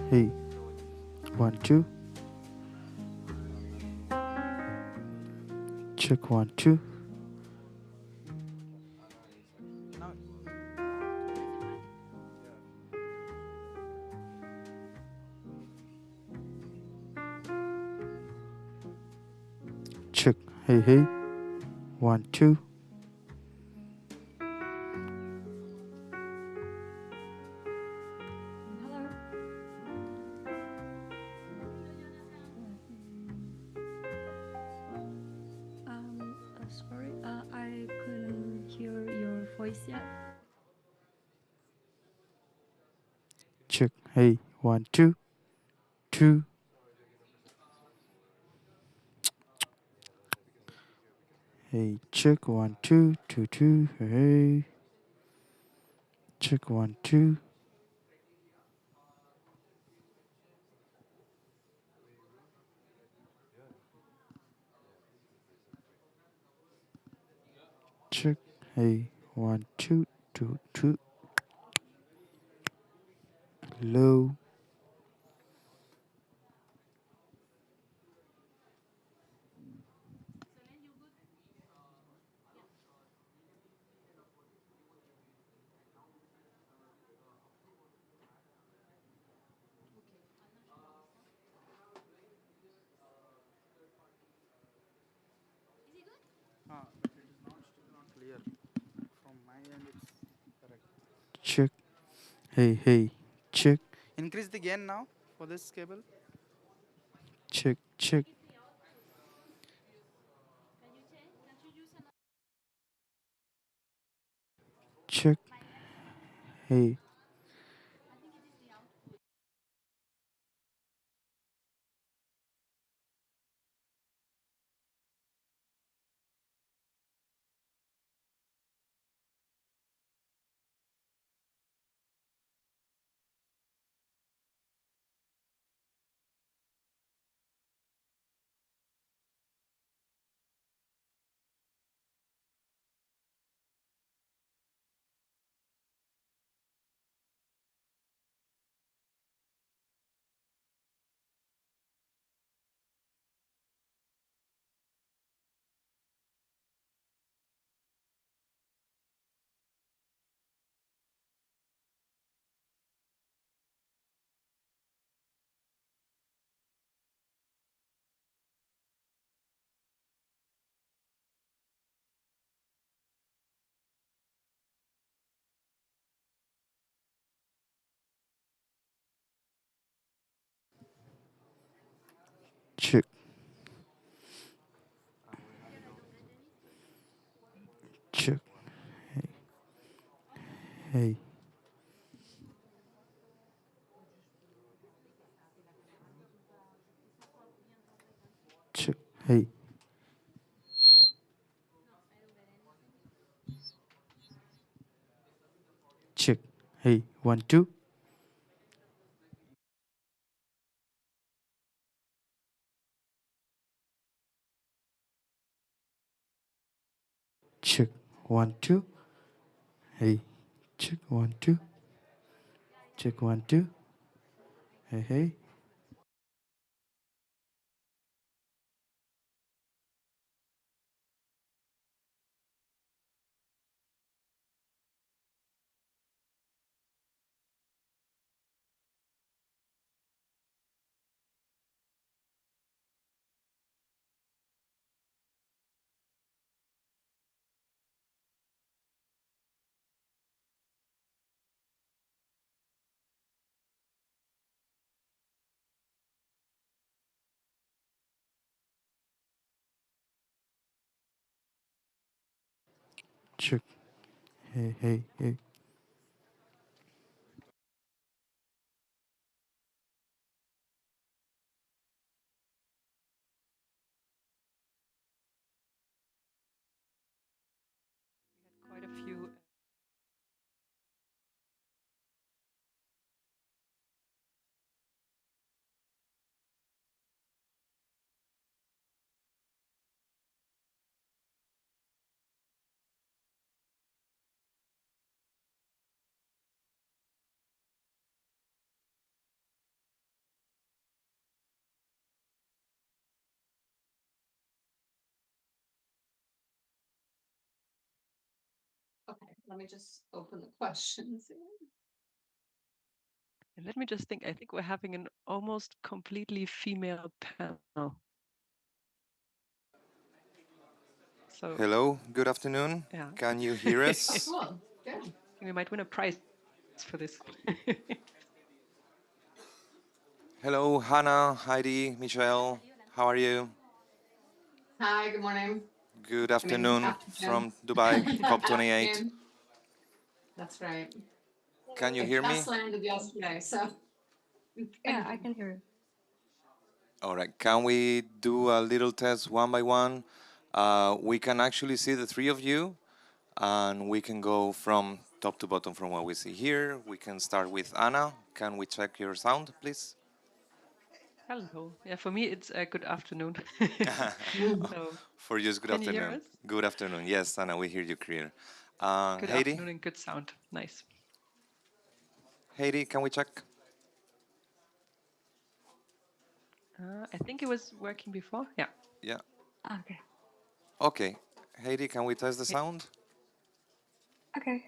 Hey, 1 2. Check 1 2. Check. Hey, 1 2. Hello. Sorry, I couldn't hear your voice yet. Check. Hey, 1 2 2. Hey, check 1 2 2 2. Hey, check 1 2. Check. Hey, 1 2 2 2. Hello. But it is not still not clear. From my end, it's correct. Check. Hey, check. Increase the gain now for this cable. Check. Check. Hey, check. Check. Hey, check. Hey, check. Hey, 1 2. Check. 1 2. Hey, check 1 2. Check 1 2. Hey. Check. Hey. Quite a few. let me just open the questions. And let me just think. I think we're having an almost completely female panel. So Hello, good afternoon. yeah, Can you hear us? Cool. Good. we might win a prize for this. Hello, Hannah, Heidi, Michelle. How are you? Hi, good morning. Good I mean, afternoon afternoon. from Dubai, COP28. Afternoon. That's right. Can you I hear me? just landed yesterday, so. Yeah, I can hear you. All right, can we do a little test one by one? We can actually see the three of you, and we can go from top to bottom from what we see here. We can start with Anna. Can we check your sound, please? Hello. Yeah, for me it's a good afternoon. So For you, it's good can you hear afternoon. us? Good afternoon. Yes, Anna, we hear you clear. Good Heidi, afternoon and good sound. Nice. Heidi, can we check? I think it was working before. Yeah. Yeah. Okay. Okay. Heidi, can we test the sound? Okay.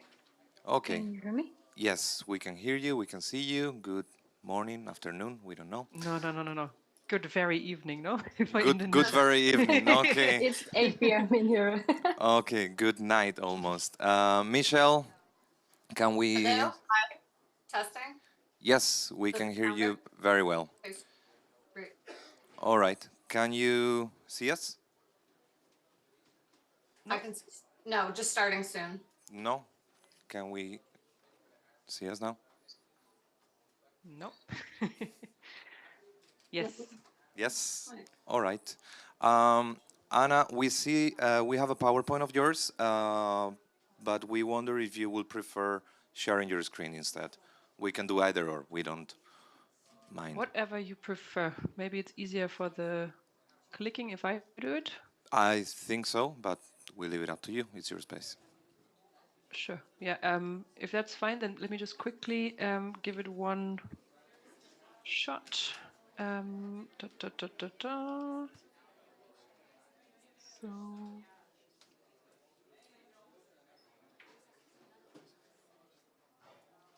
Okay. Can you hear me? Yes, we can hear you. We can see you. Good morning, afternoon. We don't know. No. Good very evening, no? For Good, good Indonesia. very evening. Okay. It's 8 p.m. in Europe. Okay. Good night almost. Michelle, can we? Hello? Hi. Testing? Yes, we Does can it hear sound you good? very well. Okay, great. All right. Can you see us? I can, no, just starting soon. No. Can we see us now? No. Yes. Yes. Right. All right. Anna, we see we have a PowerPoint of yours, but we wonder if you would prefer sharing your screen instead. We can do either or. We don't mind. Whatever you prefer. Maybe it's easier for the clicking if I do it. I think so, but we leave it up to you. It's your space. Sure. Yeah. If that's fine, then let me just quickly give it one shot. Da, da, da, da, da. So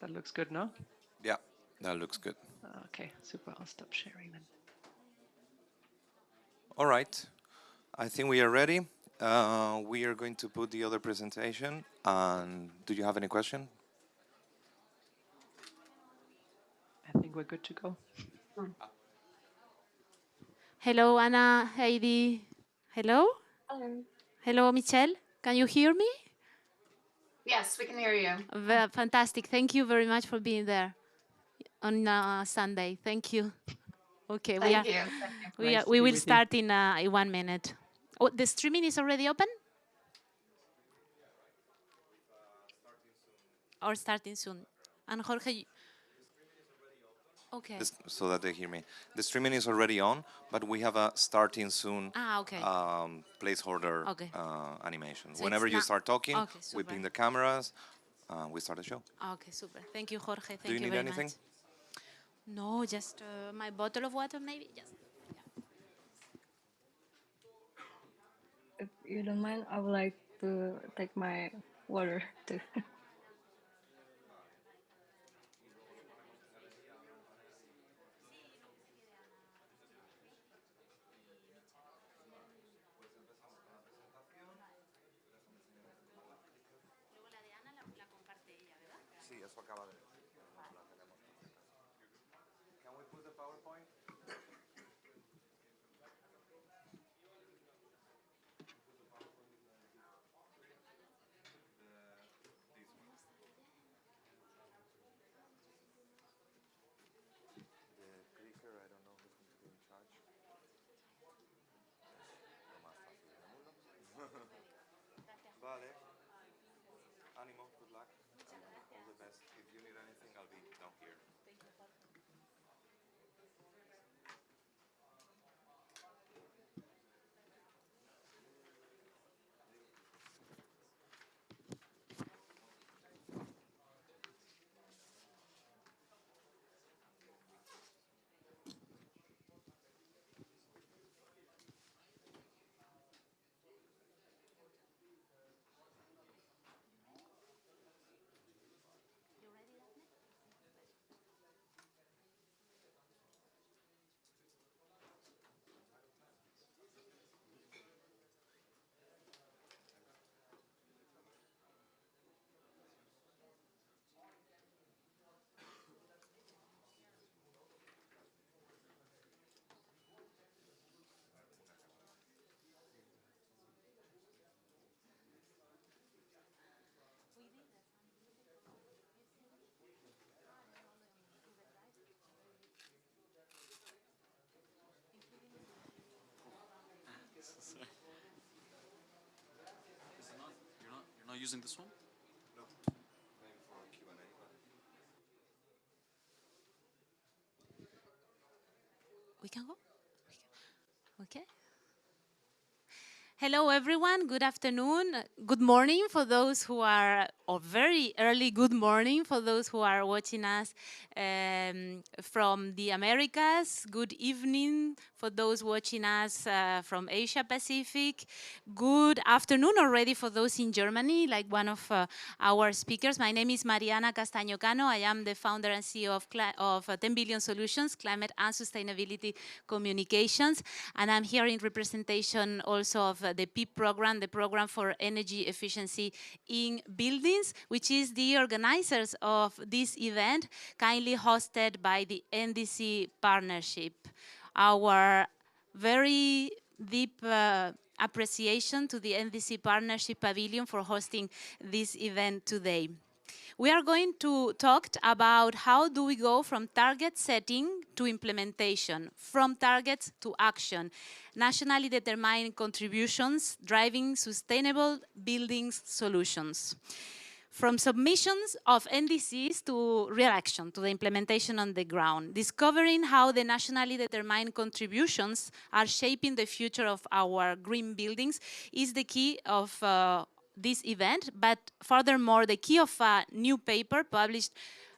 that looks good, no? Yeah, that looks good. Okay, super. I'll stop sharing then. All right. I think we are ready. We are going to put the other presentation. And do you have any question? I think we're good to go. Hello, Anna, Heidi. Hello? Hello. Hello, Michelle. Can you hear me? Yes, we can hear you. Fantastic. Thank you very much for being there on Sunday. Thank you. Okay, Thank you. Nice to we be will with you. start in 1 minute. Oh, the streaming is already open? Or starting soon? And Jorge, okay. So that they hear me. The streaming is already on, but we have a starting soon Okay. placeholder Okay. Animation. So Whenever it's you not- start talking, Okay, we super. ping the cameras, we start the show. Okay, super. Thank you, Jorge. Thank Do you need very anything? much. No, just my bottle of water, maybe. Just. If you don't mind, I would like to take my water too. Sí, eso acaba de. Can we put the PowerPoint? The clicker, I don't know who's going to be in charge. Lo más fácil del mundo. Vale. Ánimo, good luck. All the best. If you need anything, I'll be down here. using this one? We can go? Okay. Hello, everyone. Good afternoon. Good morning for those who are, or very early good morning for those who are watching us from the Americas. Good evening for those watching us from Asia Pacific. Good afternoon already for those in Germany, like one of our speakers. My name is Mariana Castaño Cano. I am the founder and CEO of 10 Billion Solutions, Climate and Sustainability Communications. And I'm here in representation also of the PEEB program, the Program for Energy Efficiency in Buildings, which is the organizers of this event, kindly hosted by the NDC partnership. Our very deep appreciation to the NDC Partnership Pavilion for hosting this event today. We are going to talk about how do we go from target setting to implementation, from targets to action, nationally determined contributions driving sustainable buildings solutions. From submissions of NDCs to real action, to the implementation on the ground, discovering how the nationally determined contributions are shaping the future of our green buildings is the key of this event, but furthermore, the key of a new paper published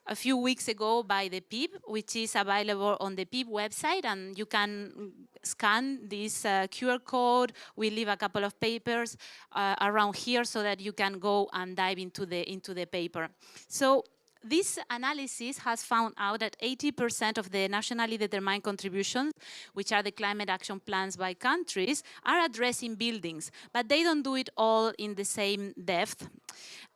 a few weeks ago by the PEEB, which is available on the PEEB website, and you can scan this QR code. We leave a couple of papers around here so that you can go and dive into the paper. So this analysis has found out that 80% of the nationally determined contributions, which are the climate action plans by countries, are addressing buildings, but they don't do it all in the same depth.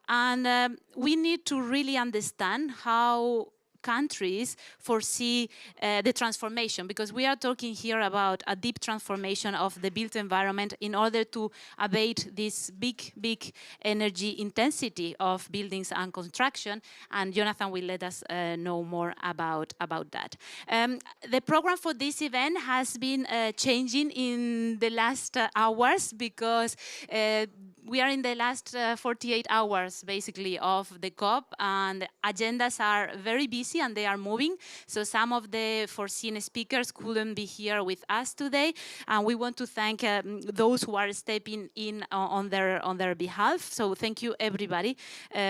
And we need to really understand how countries foresee the transformation, because we are talking here about a deep transformation of the built environment in order to abate this big energy intensity of buildings and construction, and Jonathan will let us know more about that. The program for this event has been changing in the last hours, because we are in the last 48 hours, basically, of the COP, and the agendas are very busy and they are moving. So some of the foreseen speakers couldn't be here with us today, and we want to thank those who are stepping in on their behalf. So thank you, everybody,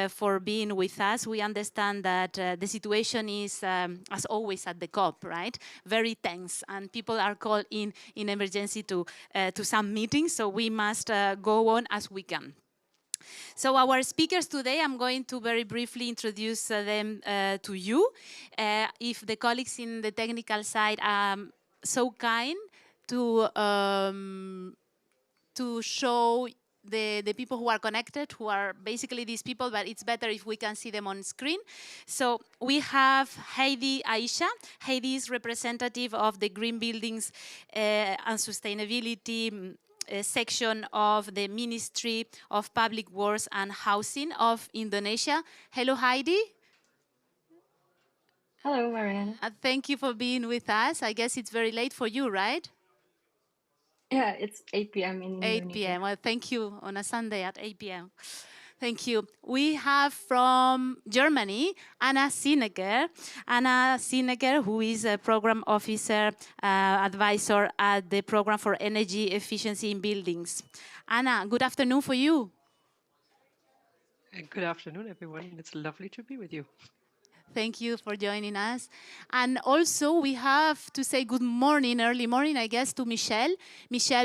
for being with us. We understand that the situation is, as always at the COP, right? Very tense, and people are called in emergency to some meetings. So we must go on as we can. So our speakers today, I'm going to very briefly introduce them to you. If the colleagues in the technical side are so kind to show the people who are connected, who are basically these people, but it's better if we can see them on screen. So we have Heidi Aisha. Heidi is representative of the Green Buildings and Sustainability section of the Ministry of Public Works and Housing of Indonesia. Hello, Heidi. Hello, Mariana. Thank you for being with us. I guess it's very late for you, right? Yeah, it's 8 p.m. in 8 Indonesia. p.m. Well, thank you on a Sunday at 8 p.m. Thank you. We have from Germany, Anna Sinecker. Anna Sinecker, who is a program officer, advisor at the Program for Energy Efficiency in Buildings. Anna, good afternoon for you. Good afternoon, everyone. It's lovely to be with you. Thank you for joining us. And also we have to say good morning, early morning, I guess, to Michelle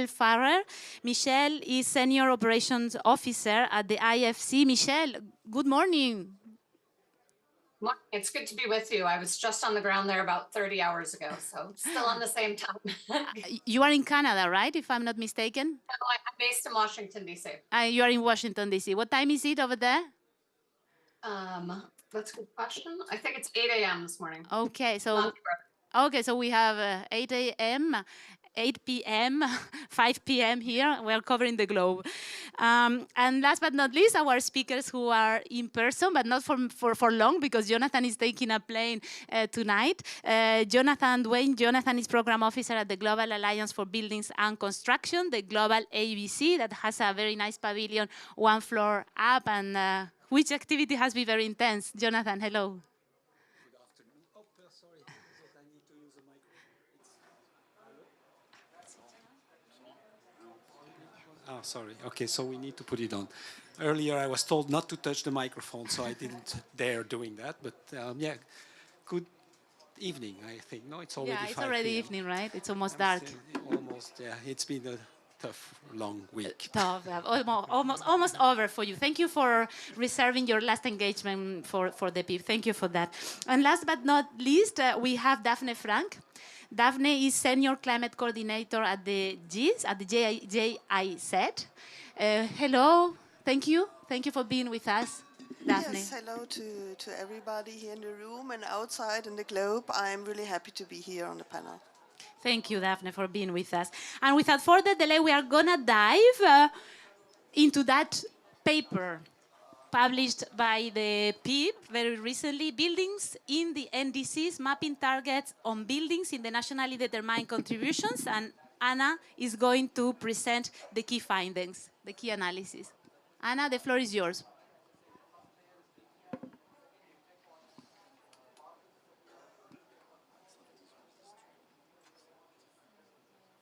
Farrer. Michelle is Senior Operations Officer at the IFC. Michelle, good morning. It's good to be with you. I was just on the ground there about 30 hours ago, so still on the same time. You are in Canada, right, if I'm not mistaken? No, I'm based in Washington, D.C. You are in Washington, D.C. What time is it over there? That's a good question. I think it's 8 a.m. this morning. Okay, so we have 8 a.m. 8 p.m., 5 p.m. here. We're covering the globe. And last but not least, our speakers who are in person, but not for long, because Jonathan is taking a plane tonight. Jonathan Duane. Jonathan is Program Officer at the Global Alliance for Buildings and Construction, the Global ABC, that has a very nice pavilion, one floor up, and which activity has been very intense. Jonathan, hello. Good afternoon. Oh, sorry. Is it I need to use a microphone? Oh, sorry. Okay, so we need to put it on. Earlier, I was told not to touch the microphone, so I didn't dare doing that. But yeah, good evening, I think. No, it's already 5 Yeah, it's already p.m. evening, right? It's almost dark. Almost, yeah. It's been a tough, long week. Tough, almost over for you. Thank you for reserving your last engagement for the PEEB. Thank you for that. And last but not least, we have Daphne Frank. Daphne is Senior Climate Coordinator at the GIZ, at the GIZ. Hello, thank you. Thank you for being with us, Daphne. Yes, hello to everybody here in the room and outside in the globe. I'm really happy to be here on the panel. Thank you, Daphne, for being with us. And without further delay, we are going to dive into that paper published by the PEEB very recently, Buildings in the NDCs, Mapping Targets on Buildings in the Nationally Determined Contributions. And Anna is going to present the key findings, the key analysis. Anna, the floor is yours.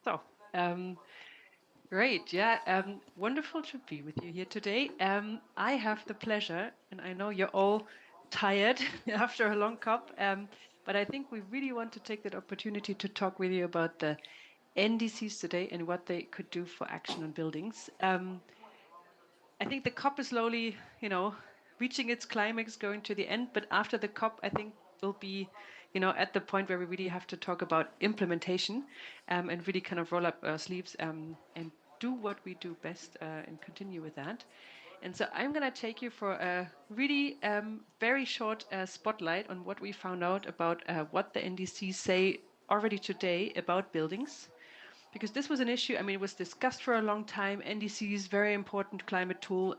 So, great, yeah, wonderful to be with you here today. I have the pleasure, and I know you're all tired after a long COP, but I think we really want to take that opportunity to talk with you about the NDCs today and what they could do for action on buildings. I think the COP is slowly, reaching its climax, going to the end, but after the COP, I think we'll be at the point where we really have to talk about implementation and really kind of roll up our sleeves and do what we do best and continue with that. And so I'm going to take you for a really very short spotlight on what we found out about what the NDCs say already today about buildings. Because this was an issue, it was discussed for a long time. NDCs, very important climate tool,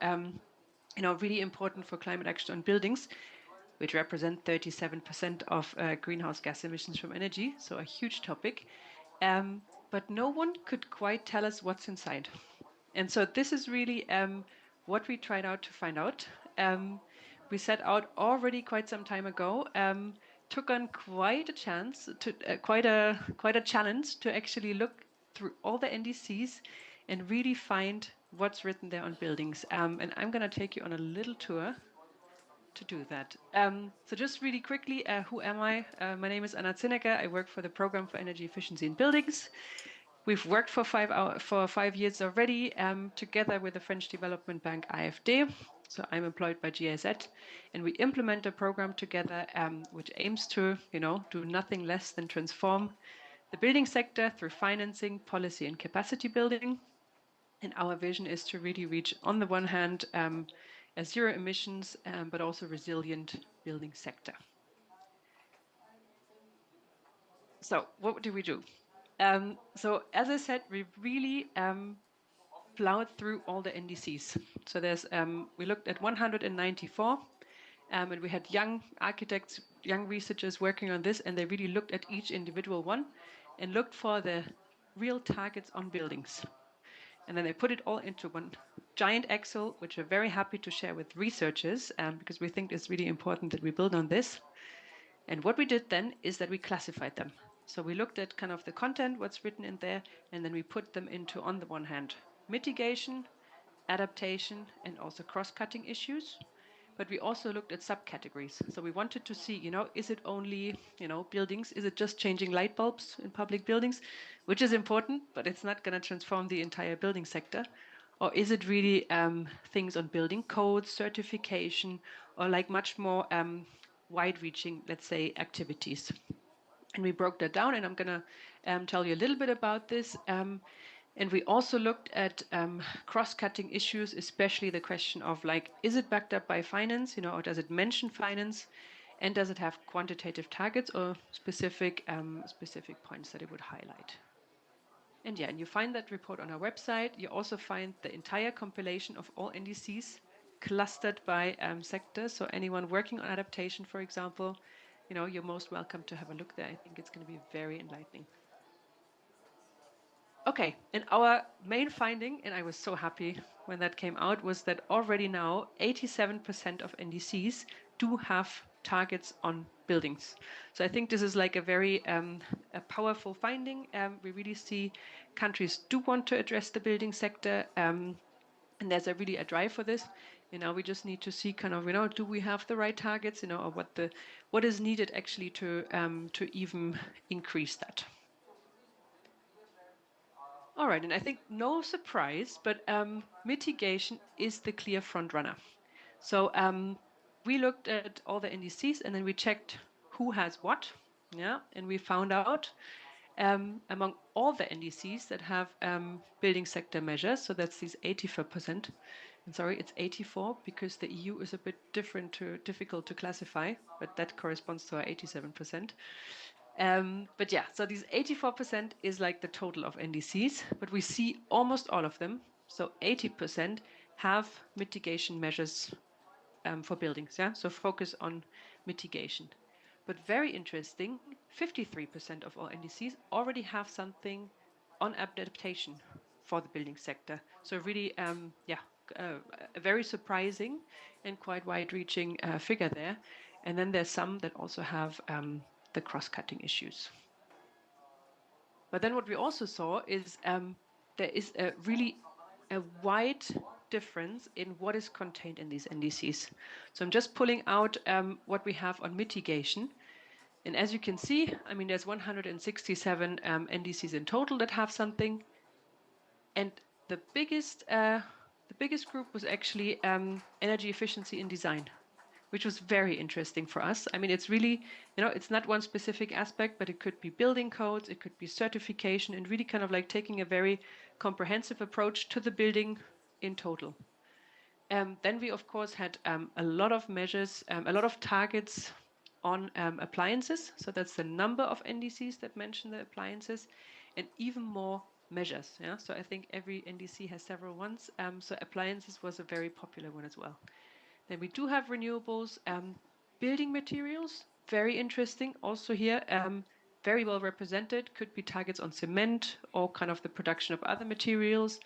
really important for climate action on buildings, which represent 37% of greenhouse gas emissions from energy, so a huge topic. But no one could quite tell us what's inside. And so this is really what we tried out to find out. We set out already quite some time ago, took on quite a chance, quite a challenge to actually look through all the NDCs and really find what's written there on buildings. And I'm going to take you on a little tour to do that. So just really quickly, who am I? My name is Anna Zinnecker. I work for the Program for Energy Efficiency in Buildings. We've worked for 5 years already, together with the French development bank AFD. So I'm employed by GIZ, and we implement a program together which aims to, do nothing less than transform the building sector through financing, policy, and capacity building. And our vision is to really reach, on the one hand, a zero emissions, but also resilient building sector. So what do we do? So as I said, we really plowed through all the NDCs. So there's we looked at 194, and we had young architects, young researchers working on this, and they really looked at each individual one and looked for the real targets on buildings. And then they put it all into one giant Excel, which we're very happy to share with researchers, because we think it's really important that we build on this. And what we did then is that we classified them. So we looked at kind of the content, what's written in there, and then we put them into, on the one hand, mitigation, adaptation, and also cross-cutting issues. But we also looked at subcategories. So we wanted to see, is it only, buildings? Is it just changing light bulbs in public buildings, which is important, but it's not going to transform the entire building sector? Or is it really things on building codes, certification, or like much more wide-reaching, let's say, activities? And we broke that down, and I'm going to tell you a little bit about this. And we also looked at cross-cutting issues, especially the question of is it backed up by finance, or does it mention finance, and does it have quantitative targets or specific points that it would highlight? And yeah, and you find that report on our website. You also find the entire compilation of all NDCs clustered by sector. So anyone working on adaptation, for example, you know, you're most welcome to have a look there. I think it's going to be very enlightening. Okay, and our main finding, and I was so happy when that came out, was that already now 87% of NDCs do have targets on buildings. So I think this is like a very a powerful finding. We really see countries do want to address the building sector, and there's a really a drive for this. You know, we just need to see kind of, you know, do we have the right targets, you know, or what is needed actually to even increase that. All right, and I think no surprise, but mitigation is the clear front runner. So we looked at all the NDCs and then we checked who has what, yeah, and we found out among all the NDCs that have building sector measures, so that's these 84%. And sorry, it's 84 because the EU is a bit difficult to classify, but that corresponds to our 87%. But yeah, so these 84% is like the total of NDCs, but we see almost all of them. So 80% have mitigation measures for buildings, yeah? So focus on mitigation. But very interesting, 53% of all NDCs already have something on adaptation for the building sector. So really, a very surprising and quite wide-reaching figure there. And then there's some that also have the cross-cutting issues. But then what we also saw is there is a really a wide difference in what is contained in these NDCs. So I'm just pulling out what we have on mitigation. And as you can see, I mean, there's 167 NDCs in total that have something. And the biggest group was actually energy efficiency in design, which was very interesting for us. I mean, it's really, you know, it's not one specific aspect, but it could be building codes, it could be certification, and really kind of like taking a very comprehensive approach to the building in total. Then we, of course, had a lot of measures, a lot of targets on appliances. So that's the number of NDCs that mention the appliances, and even more measures. Yeah. So I think every NDC has several ones. So appliances was a very popular one as well. Then we do have renewables, building materials, very interesting. Also here, very well represented. Could be targets on cement or kind of the production of other materials.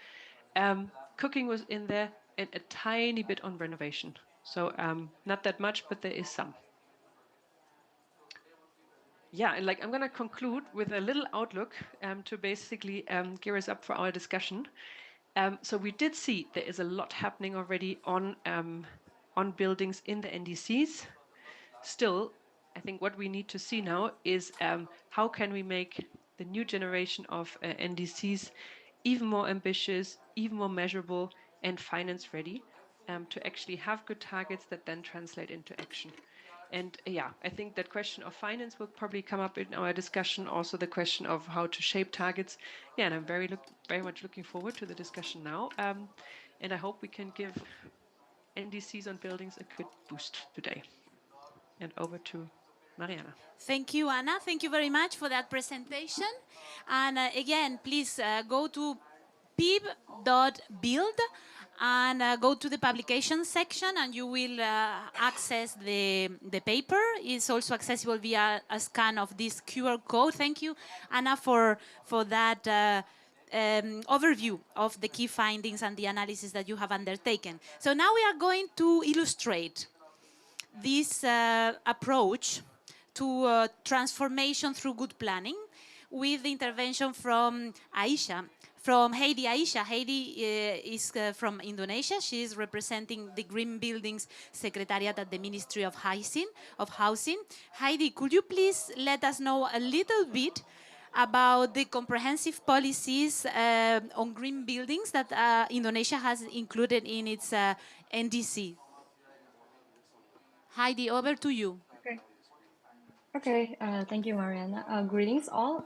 Cooking was in there, and a tiny bit on renovation. So not that much, but there is some. Yeah, and like I'm going to conclude with a little outlook to basically gear us up for our discussion. So we did see there is a lot happening already on buildings in the NDCs. Still, I think what we need to see now is how can we make the new generation of NDCs even more ambitious, even more measurable, and finance ready to actually have good targets that then translate into action. And yeah, I think that question of finance will probably come up in our discussion. Also, the question of how to shape targets. Yeah, and I'm very much looking forward to the discussion now. And I hope we can give NDCs on buildings a good boost today. And over to Mariana. Thank you, Anna. Thank you very much for that presentation. And again, please go to PEEB.build and go to the publication section and you will access the paper. It's also accessible via a scan of this QR code. Thank you, Anna, for that overview of the key findings and the analysis that you have undertaken. So now we are going to illustrate this approach to transformation through good planning with the intervention from Aisha, from Heidi Aisha. Heidi is from Indonesia. She is representing the Green Buildings Secretariat at the Ministry of Housing. Heidi, could you please let us know a little bit about the comprehensive policies on green buildings that Indonesia has included in its NDC? Heidi, over to you. Okay. Okay. Thank you, Mariana. Greetings all.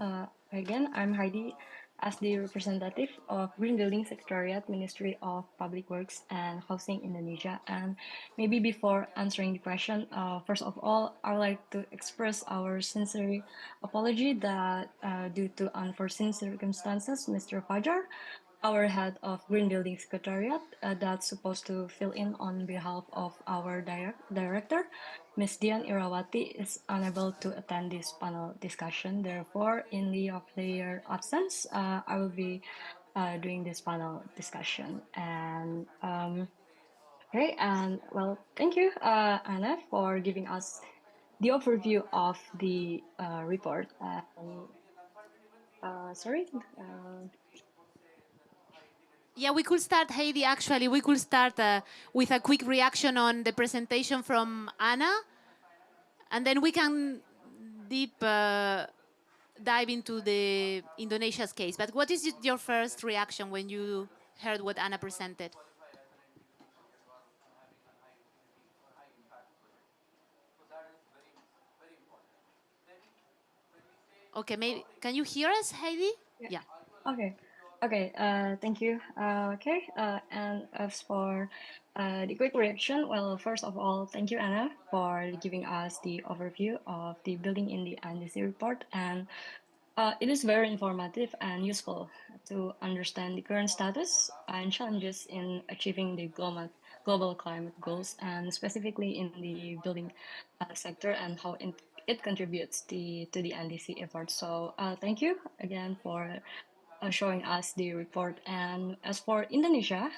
Again, I'm Heidi. as the representative of Green Building Secretariat, Ministry of Public Works and Housing Indonesia. And maybe before answering the question, first of all, I would like to express our sincere apology that due to unforeseen circumstances, Mr. Fajar, our head of Green Building Secretariat, that's supposed to fill in on behalf of our director, Ms. Dian Irawati, is unable to attend this panel discussion. Therefore, in lieu of their absence, I will be doing this panel discussion. And okay, and well, thank you, Anna, for giving us the overview of the report. Sorry. Yeah, we could start, Heidi, actually, we could start with a quick reaction on the presentation from Anna, and then we can deep dive into the Indonesia's case. But what is your first reaction when you heard what Anna presented? Okay, maybe, can you hear us, Heidi? Yeah. Okay. Okay. Thank you. Okay. And as for the quick reaction, well, first of all, thank you, Anna, for giving us the overview of the Building in the NDC report. And it is very informative and useful to understand the current status and challenges in achieving the global climate goals, and specifically in the building sector and how it contributes to the NDC effort. So thank you again for showing us the report. And as for Indonesia,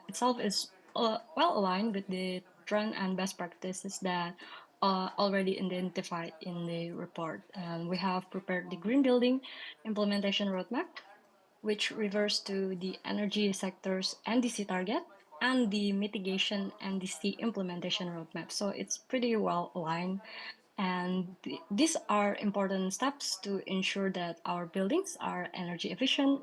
itself is well aligned with the trend and best practices that are already identified in the report. And we have prepared the Green Building Implementation Roadmap, which refers to the energy sector's NDC target and the mitigation NDC implementation roadmap. So it's pretty well aligned. And these are important steps to ensure that our buildings are energy efficient,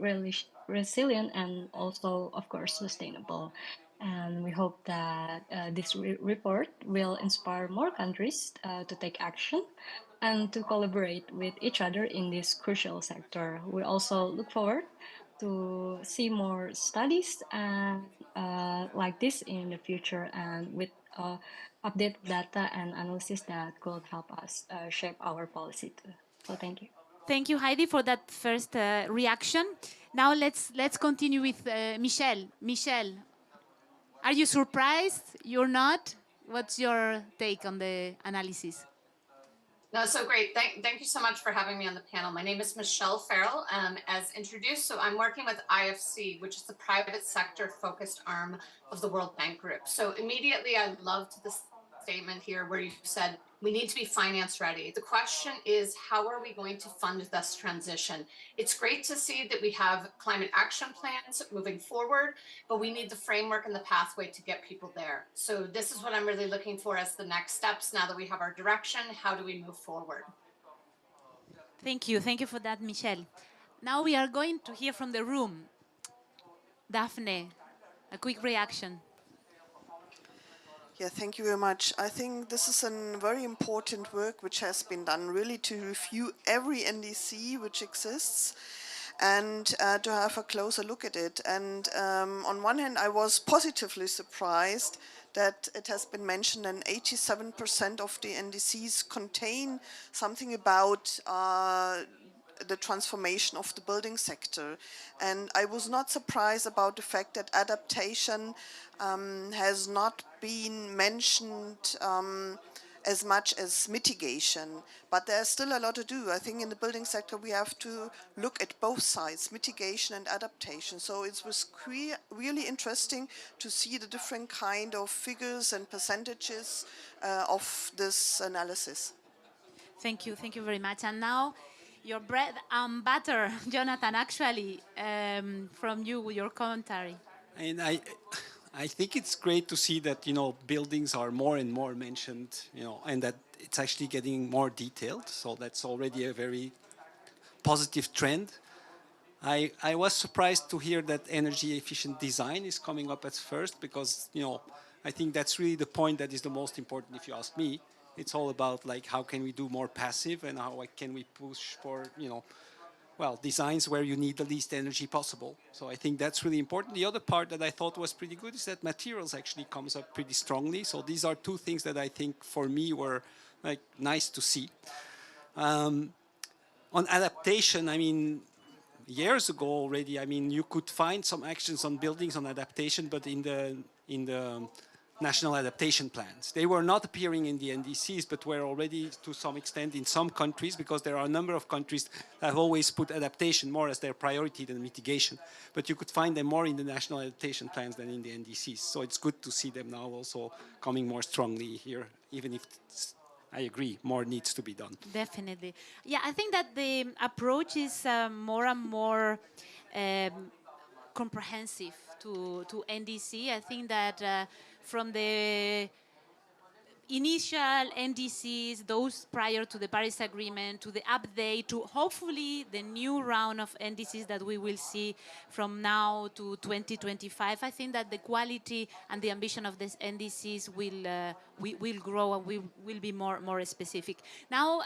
resilient, and also, of course, sustainable. And we hope that this report will inspire more countries to take action and to collaborate with each other in this crucial sector. We also look forward to see more studies and like this in the future, and with update data and analysis that could help us shape our policy too. So thank you. Thank you, Heidi, for that first reaction. Now let's continue with Michelle. Michelle, are you surprised? You're not? What's your take on the analysis? No, so great. Thank you so much for having me on the panel. My name is Michelle Farrell, as introduced. So I'm working with IFC, which is the private sector focused arm of the World Bank Group. So immediately I loved the statement here where you said we need to be finance ready. The question is, how are we going to fund this transition? It's great to see that we have climate action plans moving forward, but we need the framework and the pathway to get people there. So this is what I'm really looking for as the next steps. Now that we have our direction, how do we move forward? Thank you. Thank you for that, Michelle. Now we are going to hear from the room. Daphne, a quick reaction. Yeah, thank you very much. I think this is a very important work which has been done really to review every NDC which exists and to have a closer look at it. And on one hand, I was positively surprised that it has been mentioned that 87% of the NDCs contain something about the transformation of the building sector. And I was not surprised about the fact that adaptation has not been mentioned as much as mitigation, but there's still a lot to do. I think in the building sector we have to look at both sides, mitigation and adaptation. So it was really interesting to see the different kind of figures and percentages of this analysis. Thank you very much. And now your bread and butter, Jonathan, actually, from you, your commentary. And I think it's great to see that, buildings are more and more mentioned, and that it's actually getting more detailed. So that's already a very positive trend. I was surprised to hear that energy efficient design is coming up at first, because, I think that's really the point that is the most important, if you ask me. It's all about, like, how can we do more passive and how can we push for, well, designs where you need the least energy possible. So I think that's really important. The other part that I thought was pretty good is that materials actually comes up pretty strongly. So these are two things that I think for me were like nice to see. On adaptation, I mean, years ago already, I mean, you could find some actions on buildings on adaptation, but in the national adaptation plans. They were not appearing in the NDCs, but were already to some extent in some countries, because there are a number of countries that have always put adaptation more as their priority than mitigation. But you could find them more in the national adaptation plans than in the NDCs. So it's good to see them now also coming more strongly here, even if I agree, more needs to be done. Definitely. Yeah, I think that the approach is more and more comprehensive to NDC. I think that from the initial NDCs, those prior to the Paris Agreement, to the update, to hopefully the new round of NDCs that we will see from now to 2025, I think that the quality and the ambition of these NDCs will grow and will be more specific. Now,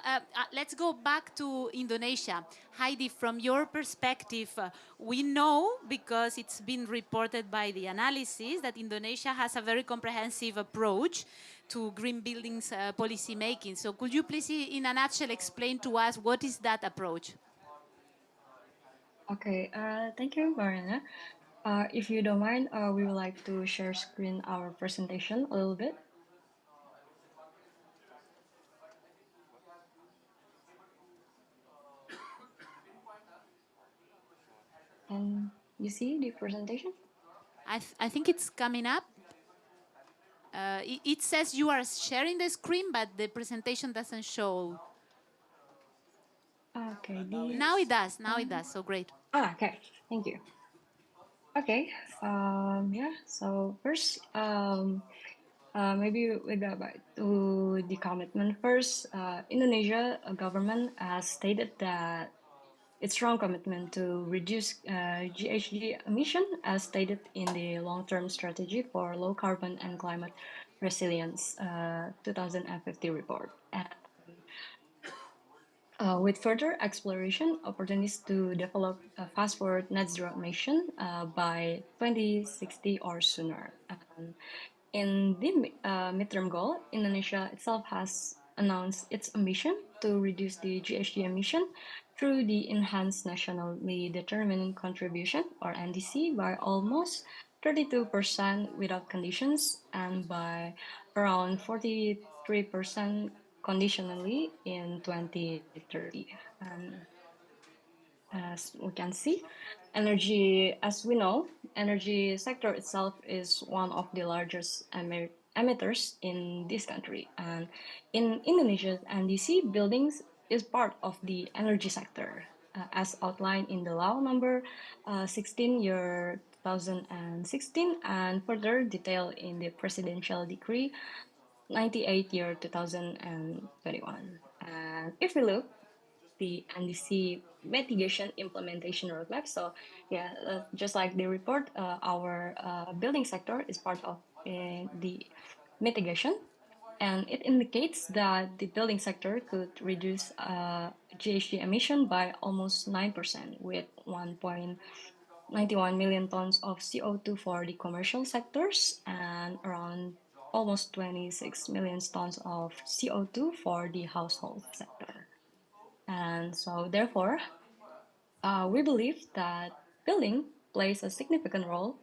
let's go back to Indonesia. Heidi, from your perspective, we know, because it's been reported by the analysis, that Indonesia has a very comprehensive approach to green buildings policy making. So could you please, in a nutshell, explain to us what is that approach? Okay, thank you, Mariana. If you don't mind, we would like to share screen our presentation a little bit. And you see the presentation? I think it's coming up. It says you are sharing the screen, but the presentation doesn't show. Okay. Now it does. Now it does. So great. Okay. Thank you. Okay. Yeah. So first, maybe we go back to the commitment first. Indonesia government has stated that its strong commitment to reduce GHG emission, as stated in the long-term strategy for low carbon and climate resilience 2050 report. And, with further exploration, opportunities to develop a fast-forward net zero emission by 2060 or sooner. In the midterm goal, Indonesia itself has announced its ambition to reduce the GHG emission through the Enhanced Nationally Determined Contribution, or NDC, by almost 32% without conditions, and by around 43% conditionally in 2030. And as we can see, as we know, energy sector itself is one of the largest emitters in this country. And in Indonesia's NDC, buildings is part of the energy sector, as outlined in the law number 16 year 2016, and further detailed in the presidential decree 98 year 2021. And if we look the NDC mitigation implementation roadmap. So yeah, just like the report, our building sector is part of the mitigation, and it indicates that the building sector could reduce GHG emission by almost 9%, with 1.91 million tons of CO2 for the commercial sectors and around almost 26 million tons of CO2 for the household sector. And so therefore, we believe that building plays a significant role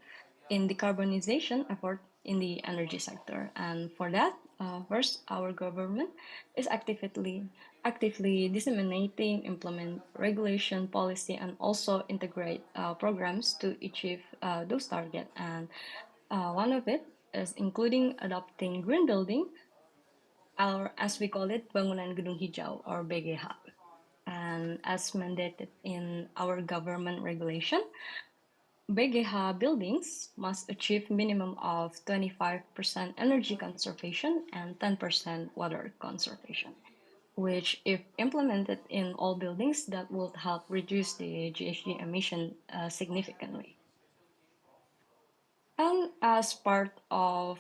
in decarbonization effort in the energy sector. And for that, first, our government is actively disseminating, implement regulation policy, and also integrate programs to achieve those targets. And one of it is including adopting green building, or as we call it, bangunan gedung hijau, or BGH. And as mandated in our government regulation, BGH buildings must achieve minimum of 25% energy conservation and 10% water conservation, which if implemented in all buildings, that would help reduce the GHG emission significantly. And as part of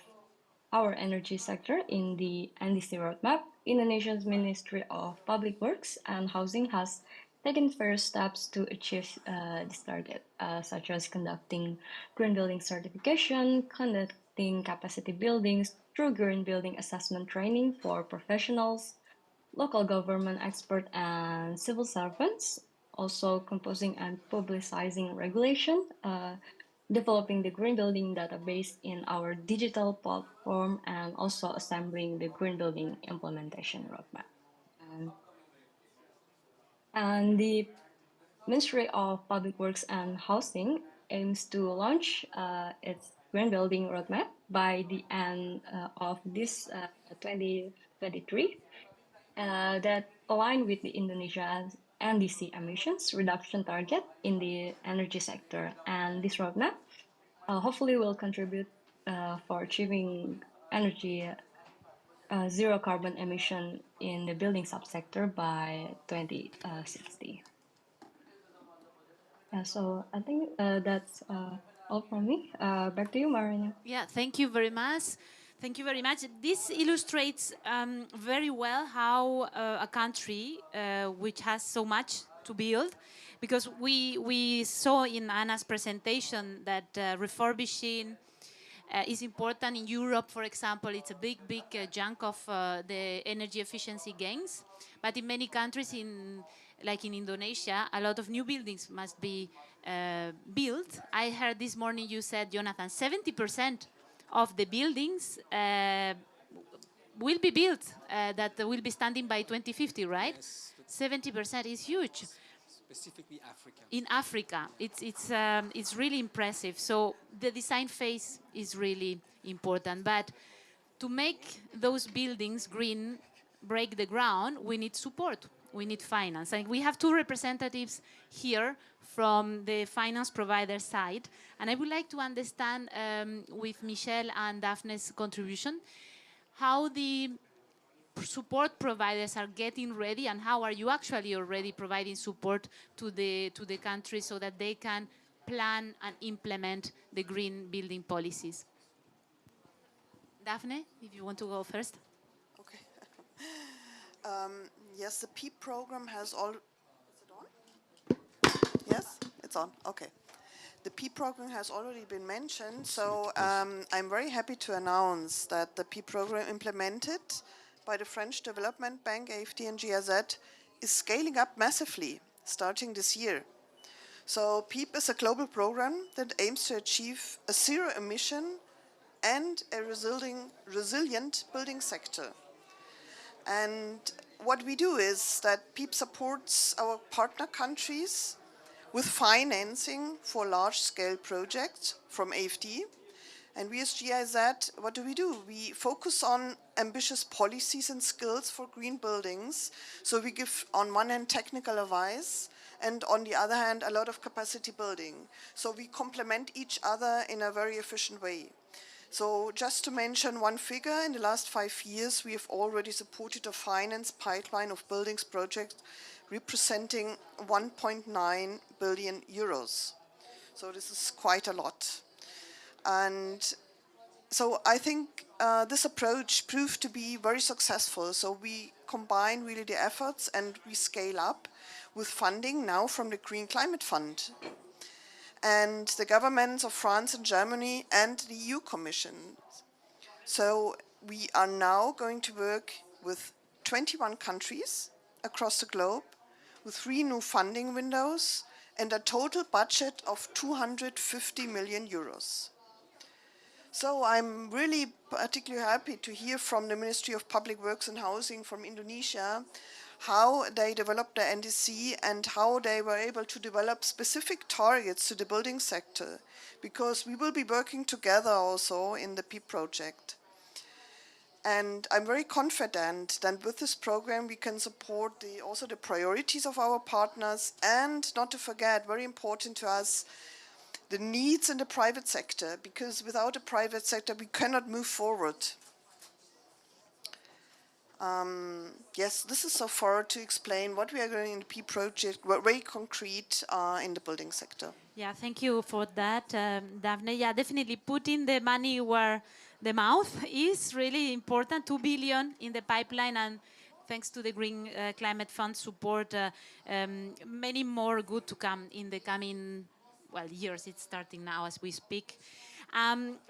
our energy sector in the NDC roadmap, Indonesia's Ministry of Public Works and Housing has taken first steps to achieve this target, such as conducting green building certification, conducting capacity buildings through green building assessment training for professionals, local government experts, and civil servants, also composing and publicizing regulation, developing the green building database in our digital platform, and also assembling the green building implementation roadmap. And the Ministry of Public Works and Housing aims to launch its green building roadmap by the end of this 2023 that align with the Indonesia's NDC emissions reduction target in the energy sector. And this roadmap hopefully will contribute for achieving energy zero carbon emission in the building subsector by 2060. So I think that's all from me. Back to you, Marina. Yeah, thank you very much. Thank you very much. This illustrates very well how a country which has so much to build, because we saw in Anna's presentation that refurbishing is important. In Europe, for example, it's a big chunk of the energy efficiency gains. But in many countries, like in Indonesia, a lot of new buildings must be built. I heard this morning you said, Jonathan, 70% of the buildings will be built that will be standing by 2050, right? Yes, 70% is huge. specifically Africa. In Africa, it's really impressive. So the design phase is really important. But to make those buildings green, break the ground, we need support. We need finance. And we have two representatives here from the finance provider side. And I would like to understand with Michelle and Daphne's contribution how the support providers are getting ready, and how are you actually already providing support to the country so that they can plan and implement the green building policies. Daphne, if you want to go first. Okay. Yes, the PEEB program has all. Is it on? Yes, it's on. Okay. The PEEB program has already been mentioned, so I'm very happy to announce that the PEEB program implemented by the French Development Bank, AFD and GIZ, is scaling up massively starting this year. So PEEB is a global program that aims to achieve a zero emission and a resilient building sector. And what we do is that PEEB supports our partner countries with financing for large-scale projects from AFD. And we as GIZ, what do? We focus on ambitious policies and skills for green buildings. So we give, on one hand, technical advice, and on the other hand, a lot of capacity building. So we complement each other in a very efficient way. So just to mention one figure, in the last 5 years, we have already supported a finance pipeline of buildings projects representing 1.9 billion euros. So this is quite a lot. And so I think this approach proved to be very successful. So we combine really the efforts and we scale up with funding now from the Green Climate Fund and the governments of France and Germany and the EU Commission. So we are now going to work with 21 countries across the globe with 3 new funding windows and a total budget of 250 million euros. So I'm really particularly happy to hear from the Ministry of Public Works and Housing from Indonesia how they developed the NDC and how they were able to develop specific targets to the building sector, because we will be working together also in the PEEB project. And I'm very confident that with this program we can support also the priorities of our partners, and not to forget, very important to us, the needs in the private sector, because without the private sector we cannot move forward. Yes, this is so far to explain what we are doing in the PEEB project, very concrete in the building sector. Yeah, thank you for that, Daphne. Yeah, definitely putting the money where the mouth is really important. 2 billion in the pipeline and thanks to the Green Climate Fund support, many more good to come in the coming, well, years. It's starting now as we speak.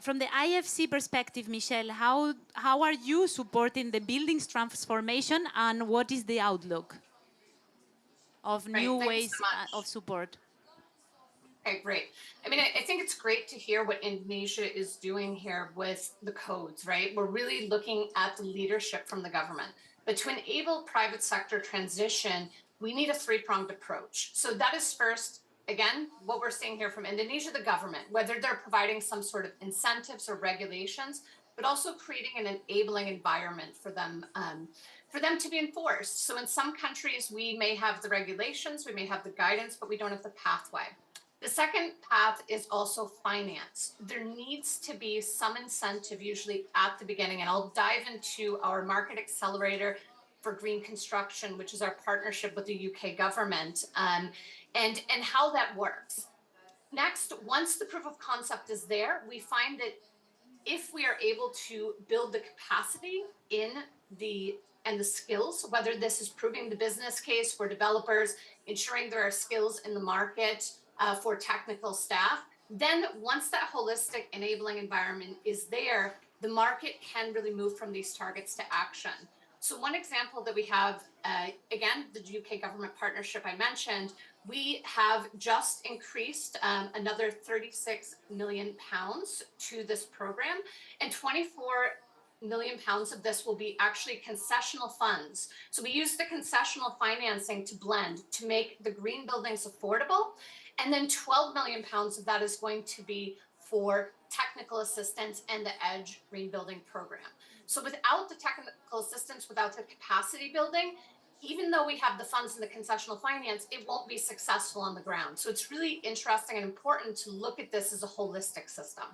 From the IFC perspective, Michelle, how are you supporting the buildings transformation, and what is the outlook of new Right, thanks ways so much. of support? Okay, great. I mean, I think it's great to hear what Indonesia is doing here with the codes, right? We're really looking at the leadership from the government. But to enable private sector transition, we need a three-pronged approach. So that is first, again, what we're seeing here from Indonesia, the government, whether they're providing some sort of incentives or regulations, but also creating an enabling environment for them to be enforced. So in some countries, we may have the regulations, we may have the guidance, but we don't have the pathway. The second path is also finance. There needs to be some incentive, usually at the beginning, and I'll dive into our market accelerator for green construction, which is our partnership with the UK government, and how that works. Next, once the proof of concept is there, we find that if we are able to build the capacity and the skills, whether this is proving the business case for developers, ensuring there are skills in the market for technical staff, then once that holistic enabling environment is there, the market can really move from these targets to action. So one example that we have, again, the UK government partnership I mentioned, we have just increased another 36 million pounds to this program, and 24 million pounds of this will be actually concessional funds. So we use the concessional financing to blend to make the green buildings affordable. And then 12 million pounds of that is going to be for technical assistance and the EDGE green building program. So without the technical assistance, without the capacity building, even though we have the funds and the concessional finance, it won't be successful on the ground. So it's really interesting and important to look at this as a holistic system.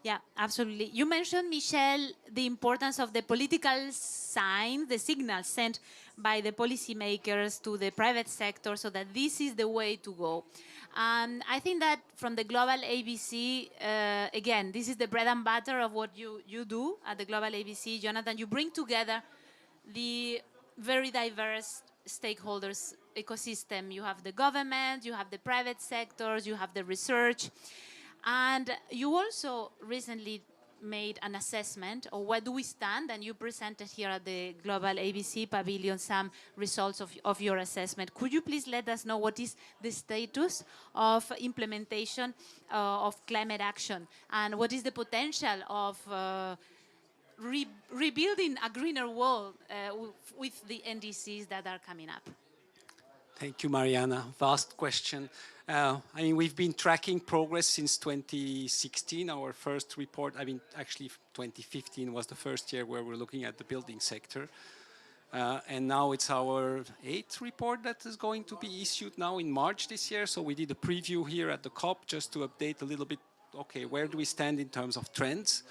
Yeah, absolutely. You mentioned, Michelle, the importance of the political sign, the signals sent by the policymakers to the private sector so that this is the way to go. And I think that from the Global ABC, again, this is the bread and butter of what you do at the Global ABC. Jonathan, you bring together the very diverse stakeholders ecosystem. You have the government, you have the private sectors, you have the research. And you also recently made an assessment of where do we stand, and you presented here at the Global ABC Pavilion some results of your assessment. Could you please let us know what is the status of implementation of climate action, and what is the potential of rebuilding a greener world with the NDCs that are coming up? Thank you, Mariana. Vast question. I mean, we've been tracking progress since 2016. Our first report, I mean, actually 2015 was the first year where we're looking at the building sector. And now it's our 8th report that is going to be issued now in March this year. So we did a preview here at the COP just to update a little bit, okay, where do we stand in terms of trends?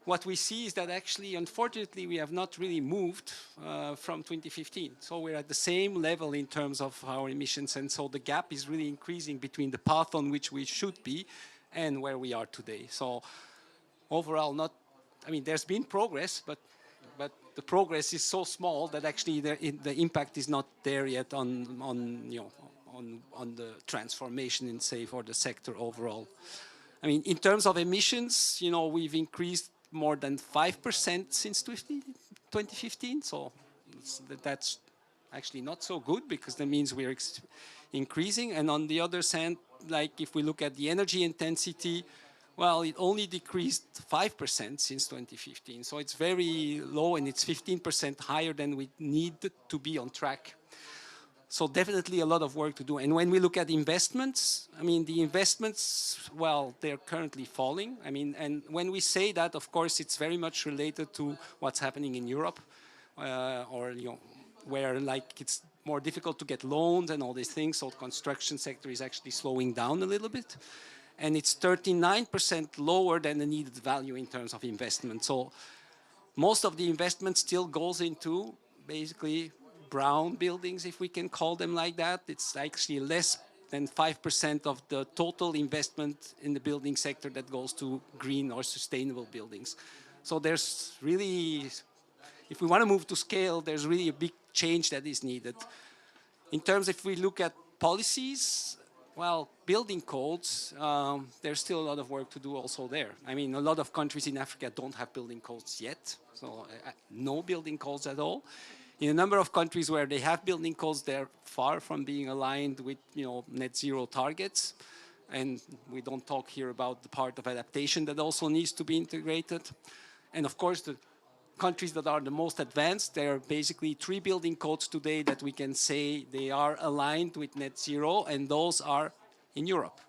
What we see is that actually, unfortunately, we have not really moved from 2015. So we're at the same level in terms of our emissions. And so the gap is really increasing between the path on which we should be and where we are today. So overall, I mean, there's been progress, but the progress is so small that actually the impact is not there yet on the transformation in, say, for the sector overall. I mean, in terms of emissions, we've increased more than 5% since 2015. So that's actually not so good, because that means we're increasing. And on the other hand, like if we look at the energy intensity, well, it only decreased 5% since 2015. So it's very low, and it's 15% higher than we need to be on track. So definitely a lot of work to do. And when we look at investments, I mean, the investments, well, they're currently falling. I mean, and when we say that, of course, it's very much related to what's happening in Europe, or, where like it's more difficult to get loans and all these things. So the construction sector is actually slowing down a little bit. And it's 39% lower than the needed value in terms of investment. So most of the investment still goes into basically brown buildings, if we can call them like that. It's actually less than 5% of the total investment in the building sector that goes to green or sustainable buildings. So there's really if we want to move to scale, there's really a big change that is needed. In terms, if we look at policies, well, building codes, there's still a lot of work to do also there. I mean, a lot of countries in Africa don't have building codes yet, so no building codes at all. In a number of countries where they have building codes, they're far from being aligned with, net zero targets. And we don't talk here about the part of adaptation that also needs to be integrated. And of course, the countries that are the most advanced, there are basically 3 building codes today that we can say they are aligned with net zero, and those are in Europe.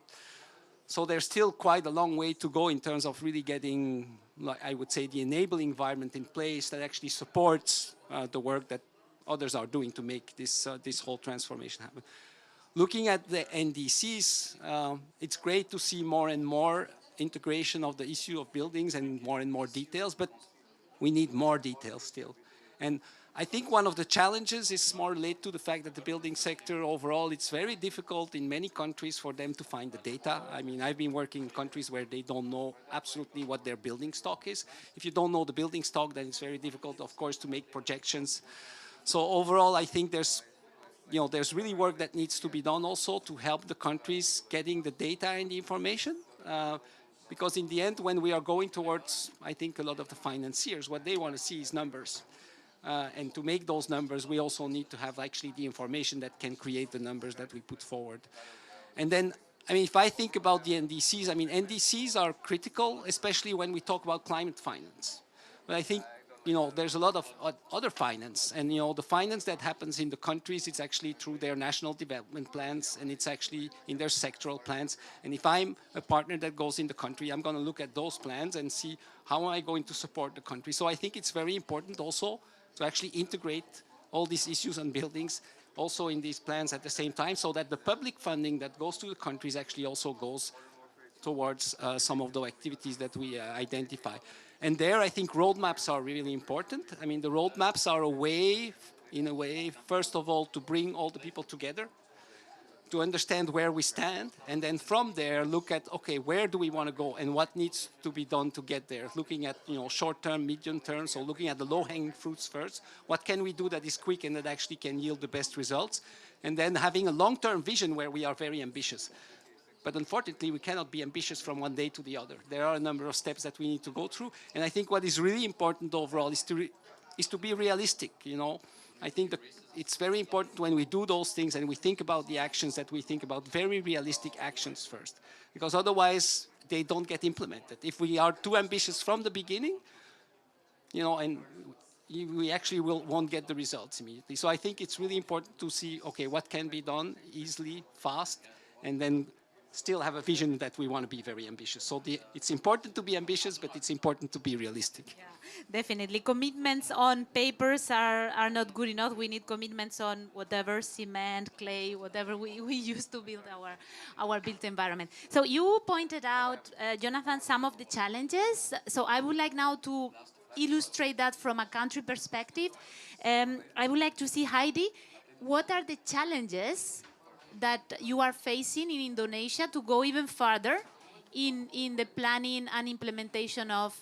So there's still quite a long way to go in terms of really getting, I would say, the enabling environment in place that actually supports the work that others are doing to make this, this whole transformation happen. Looking at the NDCs, it's great to see more and more integration of the issue of buildings and more details, but we need more details still. And I think one of the challenges is more related to the fact that the building sector overall, it's very difficult in many countries for them to find the data. I mean, I've been working in countries where they don't know absolutely what their building stock is. If you don't know the building stock, then it's very difficult, of course, to make projections. So overall, I think there's really work that needs to be done also to help the countries getting the data and the information. Because in the end, when we are going towards, I think, a lot of the financiers, what they want to see is numbers. And to make those numbers, we also need to have actually the information that can create the numbers that we put forward. And then, I mean, if I think about the NDCs, I mean, NDCs are critical, especially when we talk about climate finance. But I think, there's a lot of other finance. And, the finance that happens in the countries, it's actually through their national development plans, and it's actually in their sectoral plans. And if I'm a partner that goes in the country, I'm going to look at those plans and see how am I going to support the country. So I think it's very important also to actually integrate all these issues on buildings also in these plans at the same time, so that the public funding that goes to the countries actually also goes towards some of the activities that we identify. And there, I think roadmaps are really important. I mean, the roadmaps are a way, in a way, first of all, to bring all the people together, to understand where we stand, and then from there, look at, okay, where do we want to go and what needs to be done to get there? Looking at, short-term, medium-term, so looking at the low-hanging fruits first. What can we do that is quick and that actually can yield the best results? And then having a long-term vision where we are very ambitious. But unfortunately, we cannot be ambitious from one day to the other. There are a number of steps that we need to go through. And I think what is really important overall is to be realistic, I think that it's very important when we do those things and we think about the actions that we think about very realistic actions first. Because otherwise, they don't get implemented. If we are too ambitious from the beginning, and we actually won't get the results immediately. So I think it's really important to see, okay, what can be done easily, fast, and then still have a vision that we want to be very ambitious. So it's important to be ambitious, but it's important to be realistic. Yeah, definitely. Commitments on papers are not good enough. We need commitments on whatever, cement, clay, whatever we use to build our built environment. So you pointed out, Jonathan, some of the challenges. So I would like now to illustrate that from a country perspective. I would like to see, Heidi, what are the challenges that you are facing in Indonesia to go even further in the planning and implementation of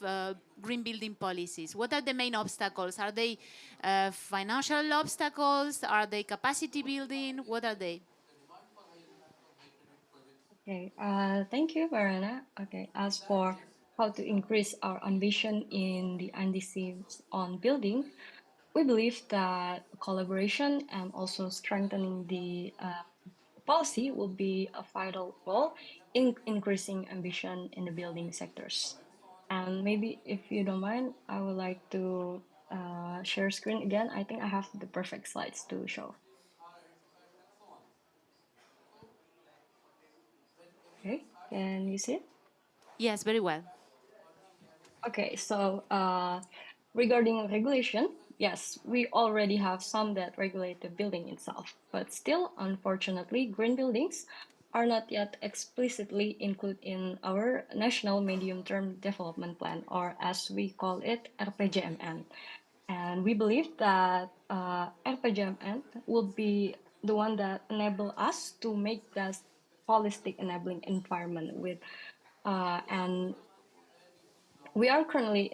green building policies? What are the main obstacles? Are they financial obstacles? Are they capacity building? What are they? Okay, thank you, Verena. Okay, as for how to increase our ambition in the NDCs on building, we believe that collaboration and also strengthening the policy will be a vital role in increasing ambition in the building sectors. And maybe if you don't mind, I would like to share screen again. I think I have the perfect slides to show. Okay, can you see it? Yes, very well. Okay, so regarding regulation, yes, we already have some that regulate the building itself, but still, unfortunately, green buildings are not yet explicitly included in our National Medium-Term Development Plan, or as we call it, RPJMN. And we believe that RPJMN will be the one that enable us to make that holistic enabling environment with and we are currently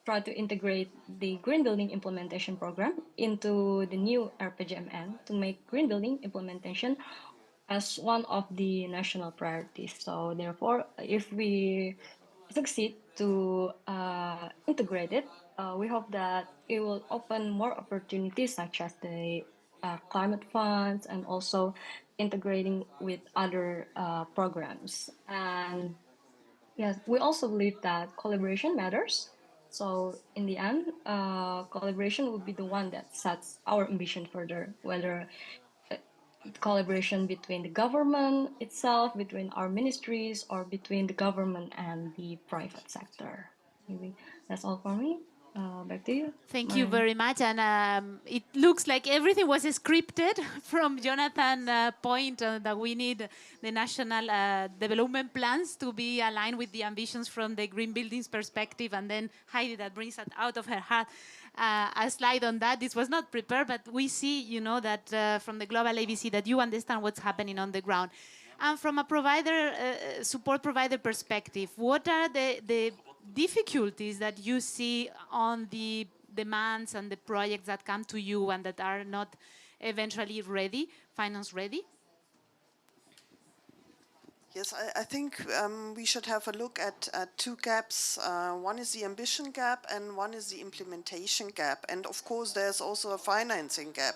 try to integrate the green building implementation program into the new RPJMN to make green building implementation as one of the national priorities. So therefore, if we succeed to integrate it, we hope that it will open more opportunities such as the climate funds and also integrating with other programs. And yes, we also believe that collaboration matters. So in the end, collaboration would be the one that sets our ambition further, whether collaboration between the government itself, between our ministries, or between the government and the private sector. Maybe that's all for me. Back to you. Thank you very much. And it looks like everything was scripted from Jonathan's point that we need the national development plans to be aligned with the ambitions from the green buildings perspective. And then Heidi, that brings it out of her heart, a slide on that. This was not prepared, but we see, that from the global ABC that you understand what's happening on the ground. And from a provider, support provider perspective, what are the difficulties that you see on the demands and the projects that come to you and that are not eventually ready, finance ready? Yes, I think we should have a look at two gaps. One is the ambition gap and one is the implementation gap. And of course, there's also a financing gap.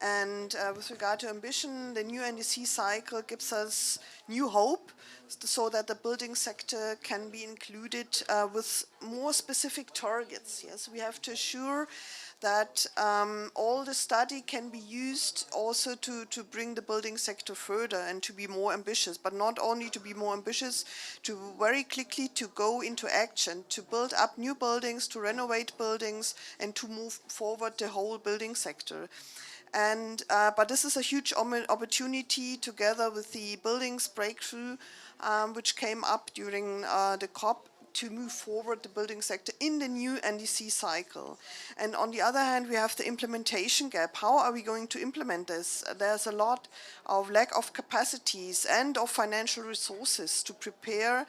And with regard to ambition, the new NDC cycle gives us new hope so that the building sector can be included with more specific targets. Yes, we have to assure that all the study can be used also to bring the building sector further and to be more ambitious, but not only to be more ambitious, to very quickly to go into action, to build up new buildings, to renovate buildings, and to move forward the whole building sector. And but this is a huge opportunity together with the buildings breakthrough, which came up during the COP, to move forward the building sector in the new NDC cycle. And on the other hand, we have the implementation gap. How are we going to implement this? There's a lot of lack of capacities and of financial resources to prepare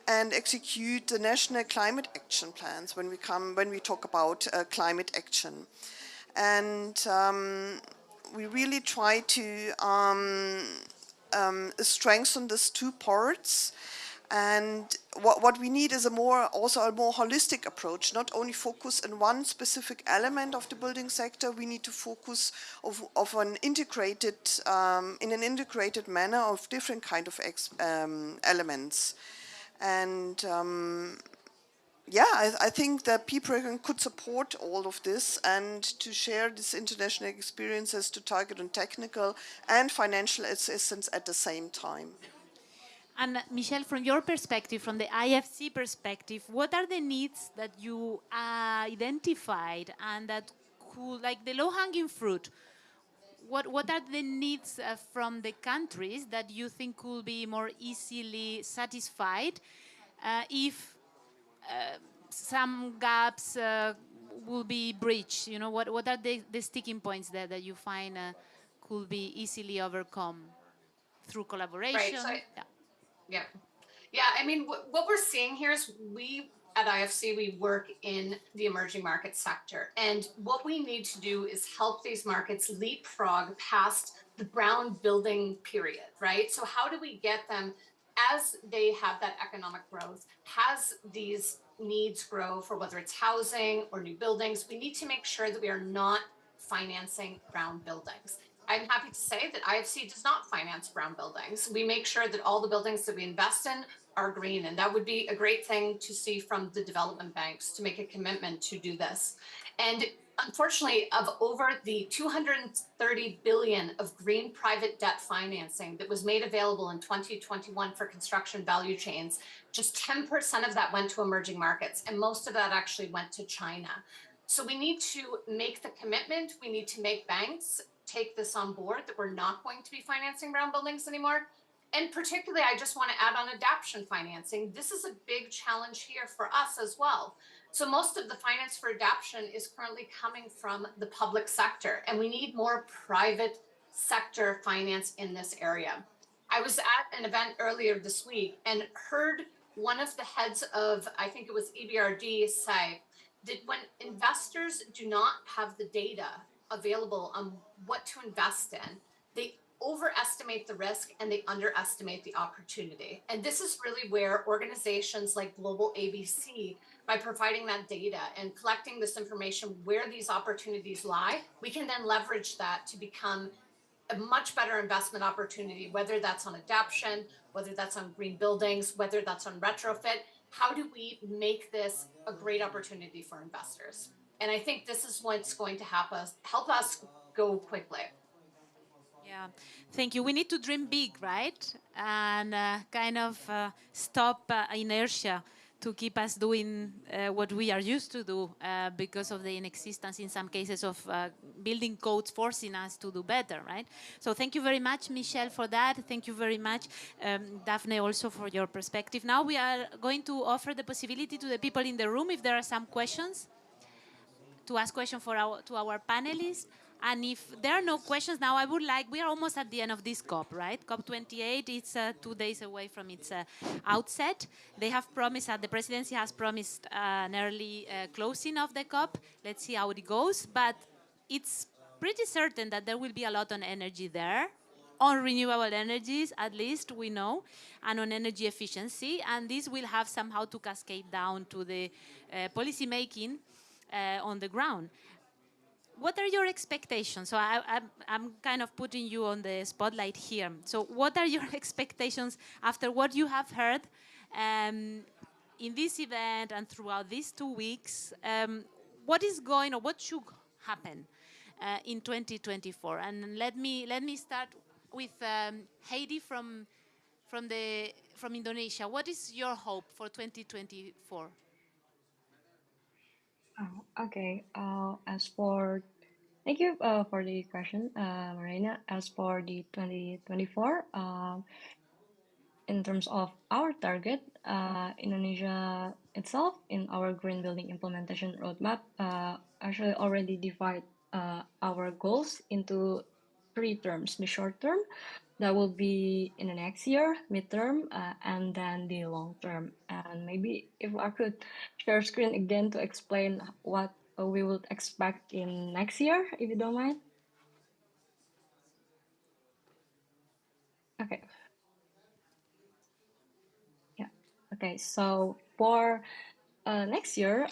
and execute the national climate action plans when we talk about climate action. And we really try to strengthen these two parts. And what we need is also a more holistic approach, not only focus on one specific element of the building sector. We need to focus of an integrated, in an integrated manner of different kind of elements. And I think the PEEB program could support all of this and to share these international experiences to target on technical and financial assistance at the same time. And Michelle, from your perspective, from the IFC perspective, what are the needs that you identified and that could, like the low-hanging fruit, what are the needs from the countries that you think could be more easily satisfied if some gaps will be breached? What are the sticking points there that you find could be easily overcome through collaboration? Right. So yeah. I mean, what we're seeing here is we at IFC, we work in the emerging market sector. And what we need to do is help these markets leapfrog past the brown building period, right? So how do we get them, as they have that economic growth, as these needs grow for whether it's housing or new buildings, we need to make sure that we are not financing brown buildings. I'm happy to say that IFC does not finance brown buildings. We make sure that all the buildings that we invest in are green, and that would be a great thing to see from the development banks to make a commitment to do this. And unfortunately, of over the 230 billion of green private debt financing that was made available in 2021 for construction value chains, just 10% of that went to emerging markets, and most of that actually went to China. So we need to make the commitment. We need to make banks take this on board, that we're not going to be financing brown buildings anymore. And particularly, I just want to add on adaptation financing. This is a big challenge here for us as well. So most of the finance for adaptation is currently coming from the public sector, and we need more private sector finance in this area. I was at an event earlier this week and heard one of the heads of, I think it was EBRD, say that when investors do not have the data available on what to invest in, they overestimate the risk and they underestimate the opportunity. And this is really where organizations like Global ABC, by providing that data and collecting this information where these opportunities lie, we can then leverage that to become a much better investment opportunity, whether that's on adaptation, whether that's on green buildings, whether that's on retrofit. How do we make this a great opportunity for investors? And I think this is what's going to help us go quickly. Yeah, thank you. We need to dream big, right? And kind of stop inertia to keep us doing what we are used to do because of the inexistence in some cases of building codes forcing us to do better, right? So thank you very much, Michelle, for that. Thank you very much, Daphne, also for your perspective. Now we are going to offer the possibility to the people in the room, if there are some questions, to ask questions to our panelists. And if there are no questions now, I would like, we are almost at the end of this COP, right? COP28, it's 2 days away from its outset. They have promised, the presidency has promised an early closing of the COP. Let's see how it goes. But it's pretty certain that there will be a lot on energy there, on renewable energies, at least we know, and on energy efficiency. And this will have somehow to cascade down to the policy making on the ground. What are your expectations? So I'm kind of putting you on the spotlight here. So what are your expectations after what you have heard in this event and throughout these 2 weeks? What is going, or what should happen in 2024? And let me start with Heidi from Indonesia. What is your hope for 2024? Oh, okay. Thank you for the question, Marina. As for the 2024, in terms of our target, Indonesia itself in our green building implementation roadmap actually already divide our goals into 3 terms. The short term, that will be in the next year, midterm, and then the long term. And maybe if I could share screen again to explain what we would expect in next year, if you don't mind. Okay. Yeah. Okay. So for next year,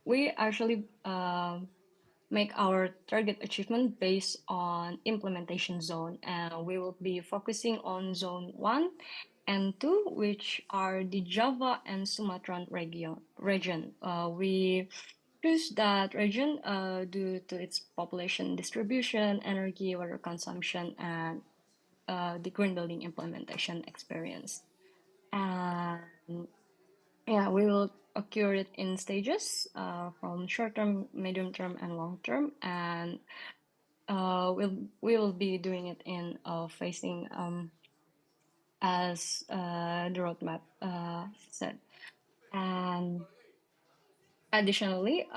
we actually make our target achievement based on implementation zone, and we will be focusing on zone 1 and 2, which are the Java and Sumatran region. We choose that region due to its population distribution, energy, water consumption, and the green building implementation experience. And yeah, we will occur it in stages from short term, medium term, and long term, and we will be doing it in facing as the roadmap said. And additionally,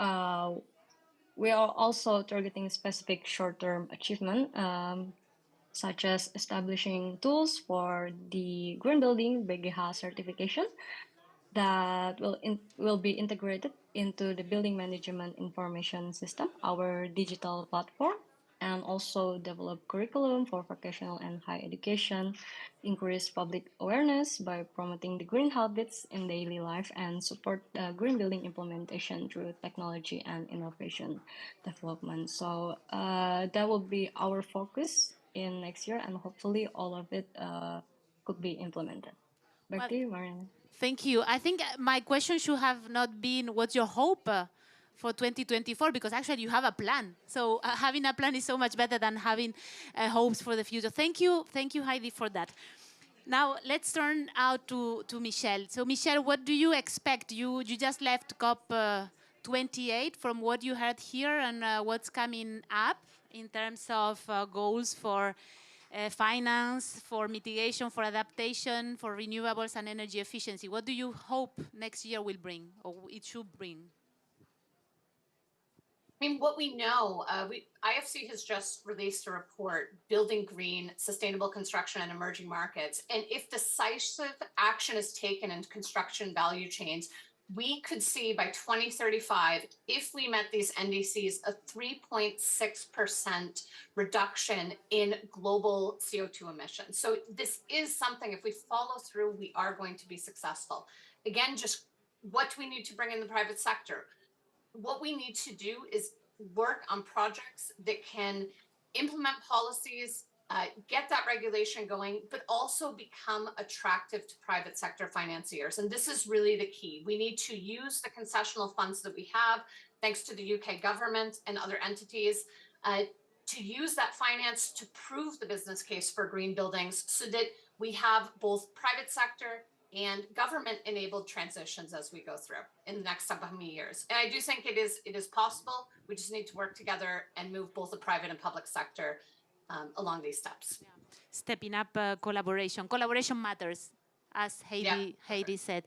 we are also targeting specific short term achievement. Such as establishing tools for the green building BGH certification that will be integrated into the building management information system, our digital platform, and also develop curriculum for vocational and higher education, increase public awareness by promoting the green habits in daily life, and support green building implementation through technology and innovation development. So that will be our focus in next year, and hopefully all of it could be implemented. Back to you, Mariana. Thank you. I think my question should have not been what's your hope for 2024, because actually you have a plan. So having a plan is so much better than having hopes for the future. Thank you, Heidi, for that. Now let's turn out to Michelle. So Michelle, what do you expect? You just left COP28. From what you heard here and what's coming up in terms of goals for finance, for mitigation, for adaptation, for renewables and energy efficiency. What do you hope next year will bring, or it should bring? I mean, what we know, IFC has just released a report, Building Green, Sustainable Construction in Emerging Markets. And if decisive action is taken in construction value chains, we could see by 2035, if we met these NDCs, a 3.6% reduction in global CO2 emissions. So this is something, if we follow through, we are going to be successful. Again, just what do we need to bring in the private sector? What we need to do is work on projects that can implement policies, get that regulation going, but also become attractive to private sector financiers. And this is really the key. We need to use the concessional funds that we have, thanks to the UK government and other entities, to use that finance to prove the business case for green buildings so that we have both private sector and government-enabled transitions as we go through in the next upcoming years. And I do think it is possible. We just need to work together and move both the private and public sector along these steps. Yeah. Stepping up collaboration. Collaboration matters, as Heidi said.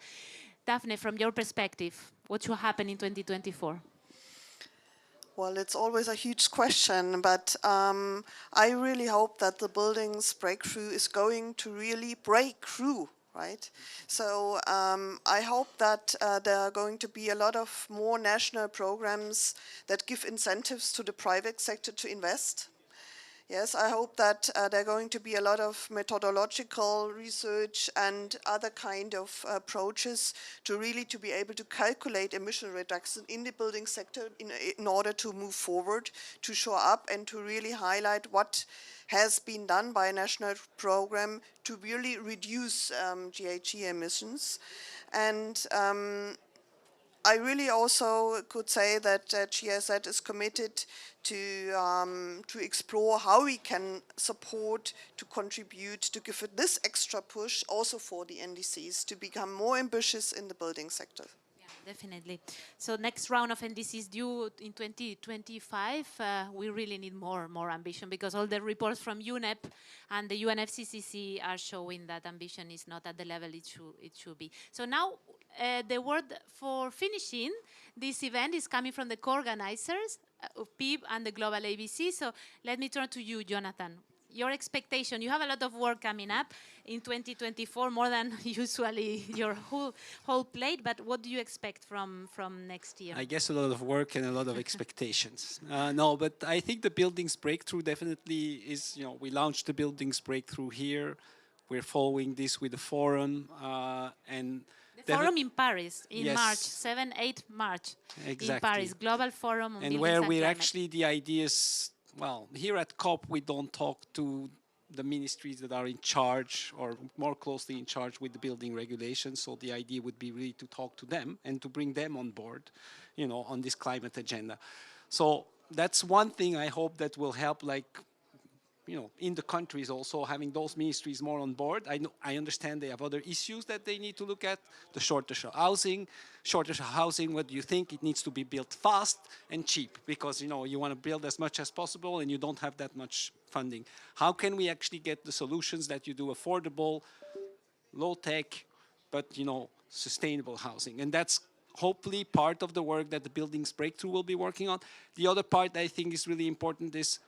Daphne, from your perspective, what should happen in 2024? Well, it's always a huge question, but I really hope that the buildings breakthrough is going to really break through, right? So I hope that there are going to be a lot of more national programs that give incentives to the private sector to invest. Yes, I hope that there are going to be a lot of methodological research and other kind of approaches to really to be able to calculate emission reduction in the building sector in order to move forward, to show up and to really highlight what has been done by a national program to really reduce GHG emissions. And I really also could say that GIZ is committed to explore how we can support, to contribute, to give it this extra push also for the NDCs to become more ambitious in the building sector. Yeah, definitely. So next round of NDCs due in 2025, we really need more ambition, because all the reports from UNEP and the UNFCCC are showing that ambition is not at the level it should be. So now the word for finishing this event is coming from the co-organizers of PEEB and the Global ABC. So let me turn to you, Jonathan. Your expectation, you have a lot of work coming up in 2024, more than usually your whole plate, but what do you expect from next year? I guess a lot of work and a lot of expectations. No, but I think the Buildings Breakthrough definitely is, we launched the Buildings Breakthrough here. We're following this with the forum. And the forum in Paris in yes. March, 7-8 March. Exactly. In Paris, Global Forum on and Buildings where and we're Climate. actually, the ideas, well, here at COP, we don't talk to the ministries that are in charge or more closely in charge with the building regulations. So the idea would be really to talk to them and to bring them on board, on this climate agenda. So that's one thing I hope that will help, in the countries also, having those ministries more on board. I understand they have other issues that they need to look at. The shortage of housing, what do you think? It needs to be built fast and cheap, because, you want to build as much as possible and you don't have that much funding. How can we actually get the solutions that you do affordable, low tech, but, sustainable housing? And that's hopefully part of the work that the Buildings Breakthrough will be working on. The other part I think is really important is,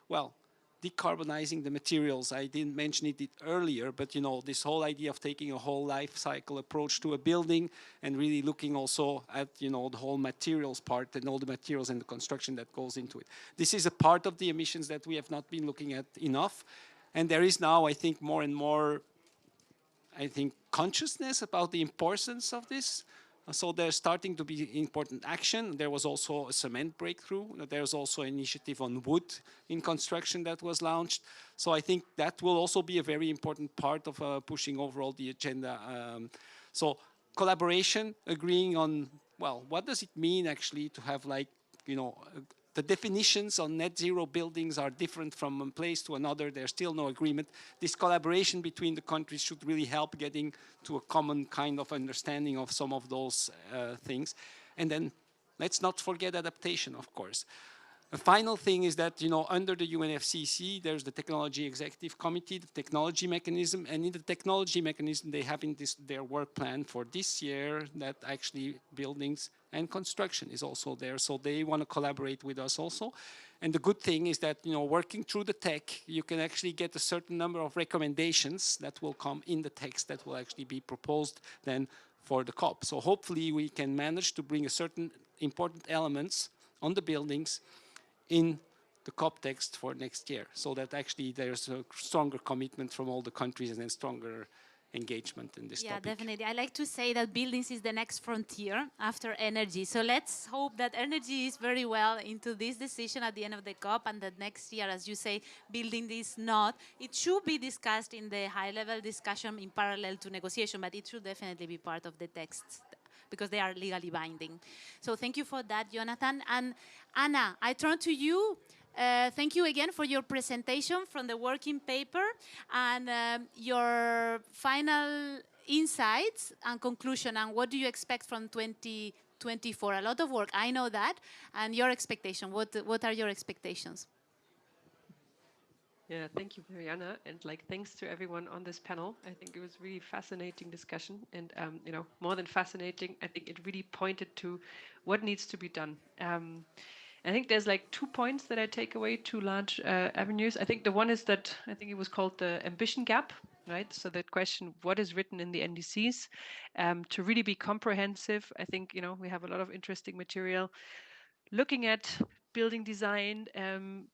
decarbonizing the materials. I didn't mention it earlier, but this whole idea of taking a whole life cycle approach to a building and really looking also at the whole materials part and all the materials and the construction that goes into it. This is a part of the emissions that we have not been looking at enough, and there is now, I think, more and more, consciousness about the importance of this. So there's starting to be important action. There was also a cement breakthrough. There's also an initiative on wood in construction that was launched. So I think that will also be a very important part of pushing overall the agenda. So collaboration, agreeing on, what does it mean actually to have the definitions on net zero buildings are different from one place to another. There's still no agreement. This collaboration between the countries should really help getting to a common kind of understanding of some of those things. And then let's not forget adaptation, of course. A final thing is that, under the UNFCCC, there's the Technology Executive Committee, the technology mechanism, and in the technology mechanism, they have in their work plan for this year that actually buildings and construction is also there. So they want to collaborate with us also. And the good thing is that, working through the tech, you can actually get a certain number of recommendations that will come in the text that will actually be proposed then for the COP. So hopefully we can manage to bring a certain important elements on the buildings in the COP text for next year, so that actually there's a stronger commitment from all the countries and then stronger engagement in this topic. Yeah, definitely. I like to say that buildings is the next frontier after energy. So let's hope that energy is very well into this decision at the end of the COP, and that next year, as you say, building is not. It should be discussed in the high-level discussion in parallel to negotiation, but it should definitely be part of the text because they are legally binding. So thank you for that, Jonathan. And Anna, I turn to you. Thank you again for your presentation from the working paper and your final insights and conclusion, and what do you expect from 2024? A lot of work, I know that. And your expectation, what are your expectations? Yeah, thank you, Mariana, and thanks to everyone on this panel. I think it was really fascinating discussion, and more than fascinating, I think it really pointed to what needs to be done. I think there's 2 points that I take away, 2 large avenues. I think the one is that I think it was called the ambition gap, right? So that question, what is written in the NDCs, to really be comprehensive. I think we have a lot of interesting material looking at building design,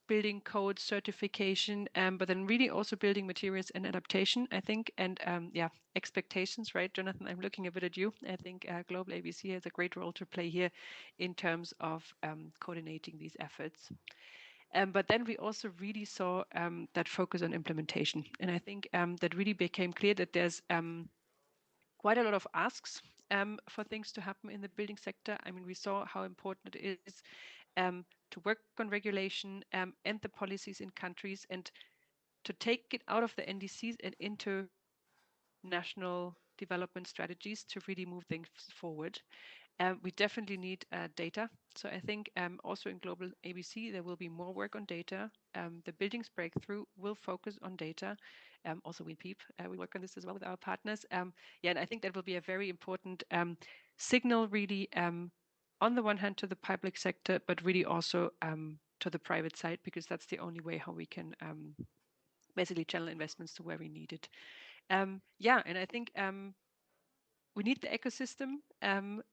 building code certification, but then really also building materials and adaptation, I think, and expectations, right? Jonathan, I'm looking a bit at you. I think Global ABC has a great role to play here in terms of coordinating these efforts. But then we also really saw that focus on implementation. And I think that really became clear that there's quite a lot of asks for things to happen in the building sector. I mean, we saw how important it is to work on regulation and the policies in countries, and to take it out of the NDCs and into national development strategies to really move things forward. We definitely need data. So I think also in Global ABC, there will be more work on data. The Buildings Breakthrough will focus on data. Also with PEEB, we work on this as well with our partners. And I think that will be a very important signal, really, on the one hand to the public sector, but really also to the private side, because that's the only way how we can basically channel investments to where we need it. And I think we need the ecosystem.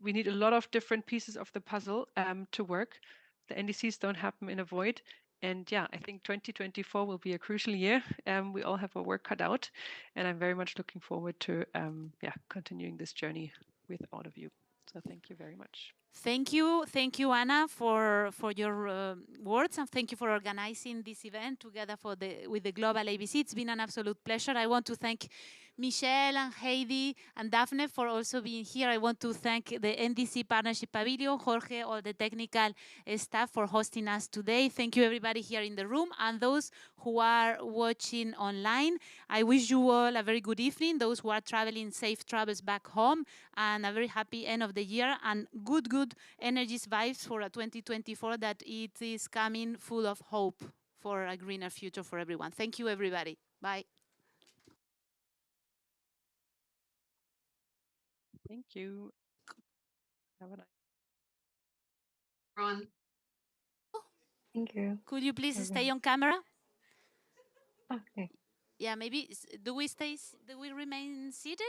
We need a lot of different pieces of the puzzle to work. The NDCs don't happen in a void. And I think 2024 will be a crucial year. We all have our work cut out. And I'm very much looking forward to continuing this journey with all of you. So thank you very much. Thank you, Anna, for your words, and thank you for organizing this event together with the Global ABC. It's been an absolute pleasure. I want to thank Michelle and Heidi and Daphne for also being here. I want to thank the NDC Partnership Pavilion, Jorge, all the technical staff for hosting us today. Thank you, everybody here in the room, and those who are watching online. I wish you all a very good evening. Those who are traveling, safe travels back home, and a very happy end of the year, and good energies vibes for a 2024 that it is coming full of hope for a greener future for everyone. Thank you, everybody. Bye. Thank you. Have a nice Everyone. Thank you. Could you please Bye-bye. stay on camera? Okay. Yeah, maybe do we remain seated?